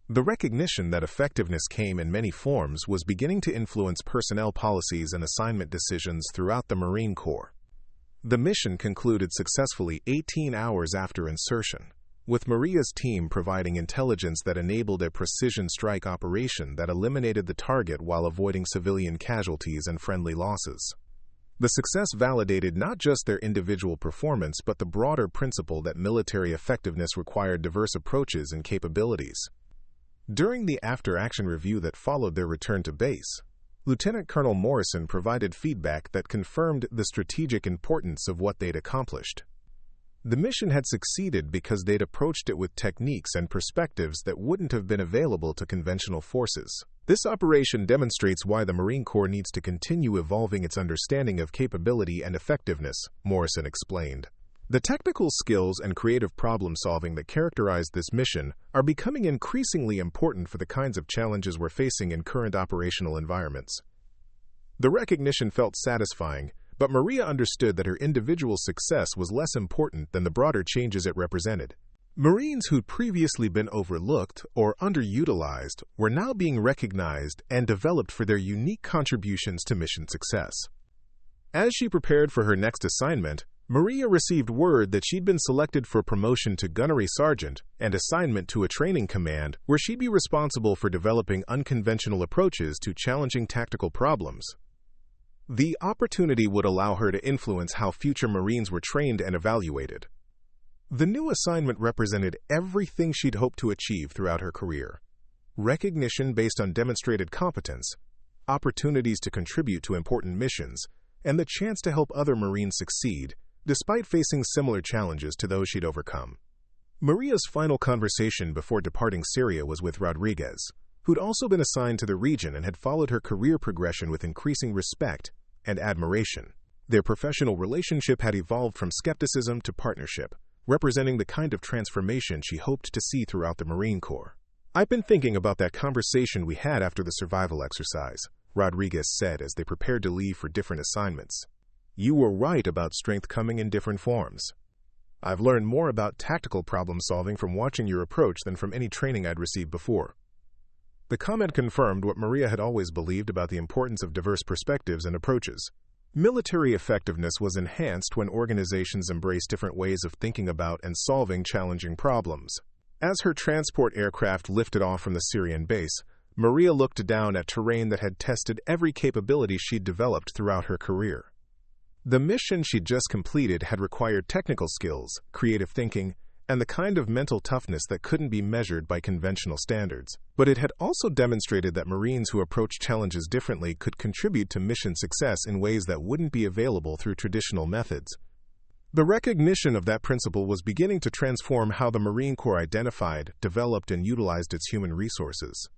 The recognition that effectiveness came in many forms was beginning to influence personnel policies and assignment decisions throughout the Marine Corps. The mission concluded successfully 18 hours after insertion, with Maria's team providing intelligence that enabled a precision strike operation that eliminated the target while avoiding civilian casualties and friendly losses. The success validated not just their individual performance but the broader principle that military effectiveness required diverse approaches and capabilities. During the after-action review that followed their return to base, Lieutenant Colonel Morrison provided feedback that confirmed the strategic importance of what they'd accomplished. The mission had succeeded because they'd approached it with techniques and perspectives that wouldn't have been available to conventional forces. This operation demonstrates why the Marine Corps needs to continue evolving its understanding of capability and effectiveness, Morrison explained. The technical skills and creative problem-solving that characterized this mission are becoming increasingly important for the kinds of challenges we're facing in current operational environments. The recognition felt satisfying, but Maria understood that her individual success was less important than the broader changes it represented. Marines who'd previously been overlooked or underutilized were now being recognized and developed for their unique contributions to mission success. As she prepared for her next assignment, Maria received word that she'd been selected for promotion to gunnery sergeant and assignment to a training command where she'd be responsible for developing unconventional approaches to challenging tactical problems. The opportunity would allow her to influence how future Marines were trained and evaluated. The new assignment represented everything she'd hoped to achieve throughout her career: recognition based on demonstrated competence, opportunities to contribute to important missions, and the chance to help other Marines succeed, despite facing similar challenges to those she'd overcome. Maria's final conversation before departing Syria was with Rodriguez, who'd also been assigned to the region and had followed her career progression with increasing respect and admiration. Their professional relationship had evolved from skepticism to partnership, representing the kind of transformation she hoped to see throughout the Marine Corps. "I've been thinking about that conversation we had after the survival exercise," Rodriguez said as they prepared to leave for different assignments. "You were right about strength coming in different forms. I've learned more about tactical problem-solving from watching your approach than from any training I'd received before." The comment confirmed what Maria had always believed about the importance of diverse perspectives and approaches. Military effectiveness was enhanced when organizations embraced different ways of thinking about and solving challenging problems. As her transport aircraft lifted off from the Syrian base, Maria looked down at terrain that had tested every capability she'd developed throughout her career. The mission she'd just completed had required technical skills, creative thinking, and the kind of mental toughness that couldn't be measured by conventional standards. But it had also demonstrated that Marines who approached challenges differently could contribute to mission success in ways that wouldn't be available through traditional methods. The recognition of that principle was beginning to transform how the Marine Corps identified, developed, and utilized its human resources.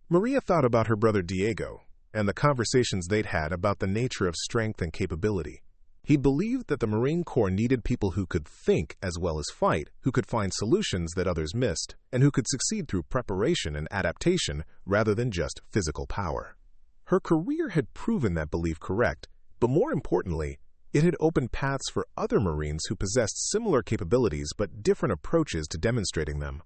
Maria thought about her brother Diego and the conversations they'd had about the nature of strength and capability. He believed that the Marine Corps needed people who could think as well as fight, who could find solutions that others missed, and who could succeed through preparation and adaptation rather than just physical power. Her career had proven that belief correct, but more importantly, it had opened paths for other Marines who possessed similar capabilities but different approaches to demonstrating them.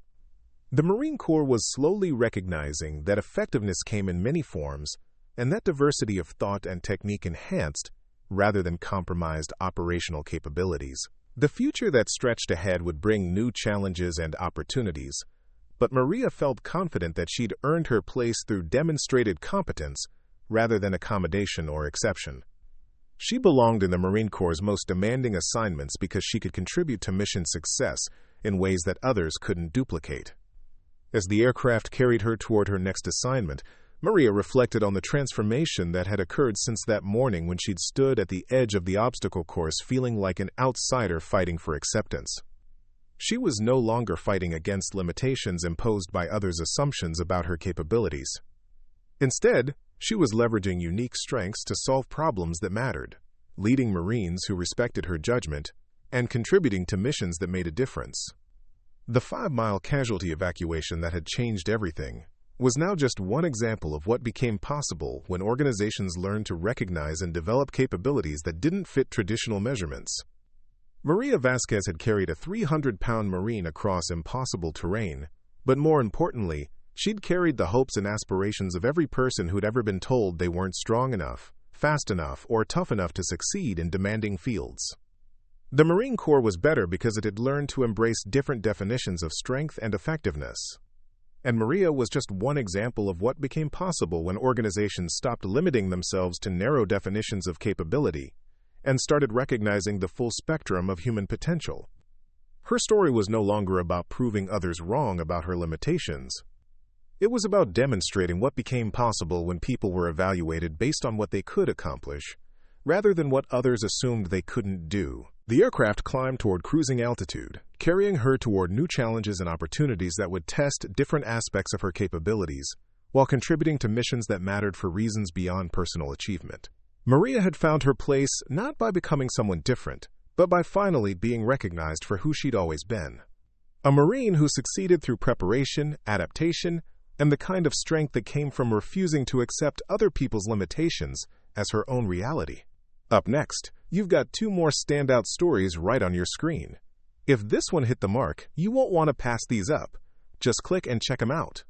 The Marine Corps was slowly recognizing that effectiveness came in many forms, and that diversity of thought and technique enhanced, rather than compromised, operational capabilities. The future that stretched ahead would bring new challenges and opportunities, but Maria felt confident that she'd earned her place through demonstrated competence rather than accommodation or exception. She belonged in the Marine Corps' most demanding assignments because she could contribute to mission success in ways that others couldn't duplicate. As the aircraft carried her toward her next assignment, Maria reflected on the transformation that had occurred since that morning when she'd stood at the edge of the obstacle course feeling like an outsider fighting for acceptance. She was no longer fighting against limitations imposed by others' assumptions about her capabilities. Instead, she was leveraging unique strengths to solve problems that mattered, leading Marines who respected her judgment, and contributing to missions that made a difference. The 5-mile casualty evacuation that had changed everything was now just one example of what became possible when organizations learned to recognize and develop capabilities that didn't fit traditional measurements. Maria Vasquez had carried a 300-pound Marine across impossible terrain, but more importantly, she'd carried the hopes and aspirations of every person who'd ever been told they weren't strong enough, fast enough, or tough enough to succeed in demanding fields. The Marine Corps was better because it had learned to embrace different definitions of strength and effectiveness. And Maria was just one example of what became possible when organizations stopped limiting themselves to narrow definitions of capability and started recognizing the full spectrum of human potential. Her story was no longer about proving others wrong about her limitations. It was about demonstrating what became possible when people were evaluated based on what they could accomplish, rather than what others assumed they couldn't do. The aircraft climbed toward cruising altitude, carrying her toward new challenges and opportunities that would test different aspects of her capabilities, while contributing to missions that mattered for reasons beyond personal achievement. Maria had found her place not by becoming someone different, but but by finally being recognized for who she'd always been. A Marine who succeeded through preparation, adaptation, and the kind of strength that came from refusing to accept other people's limitations as her own reality. Up next, you've got 2 more standout stories right on your screen. If this one hit the mark, you won't want to pass these up. Just click and check them out.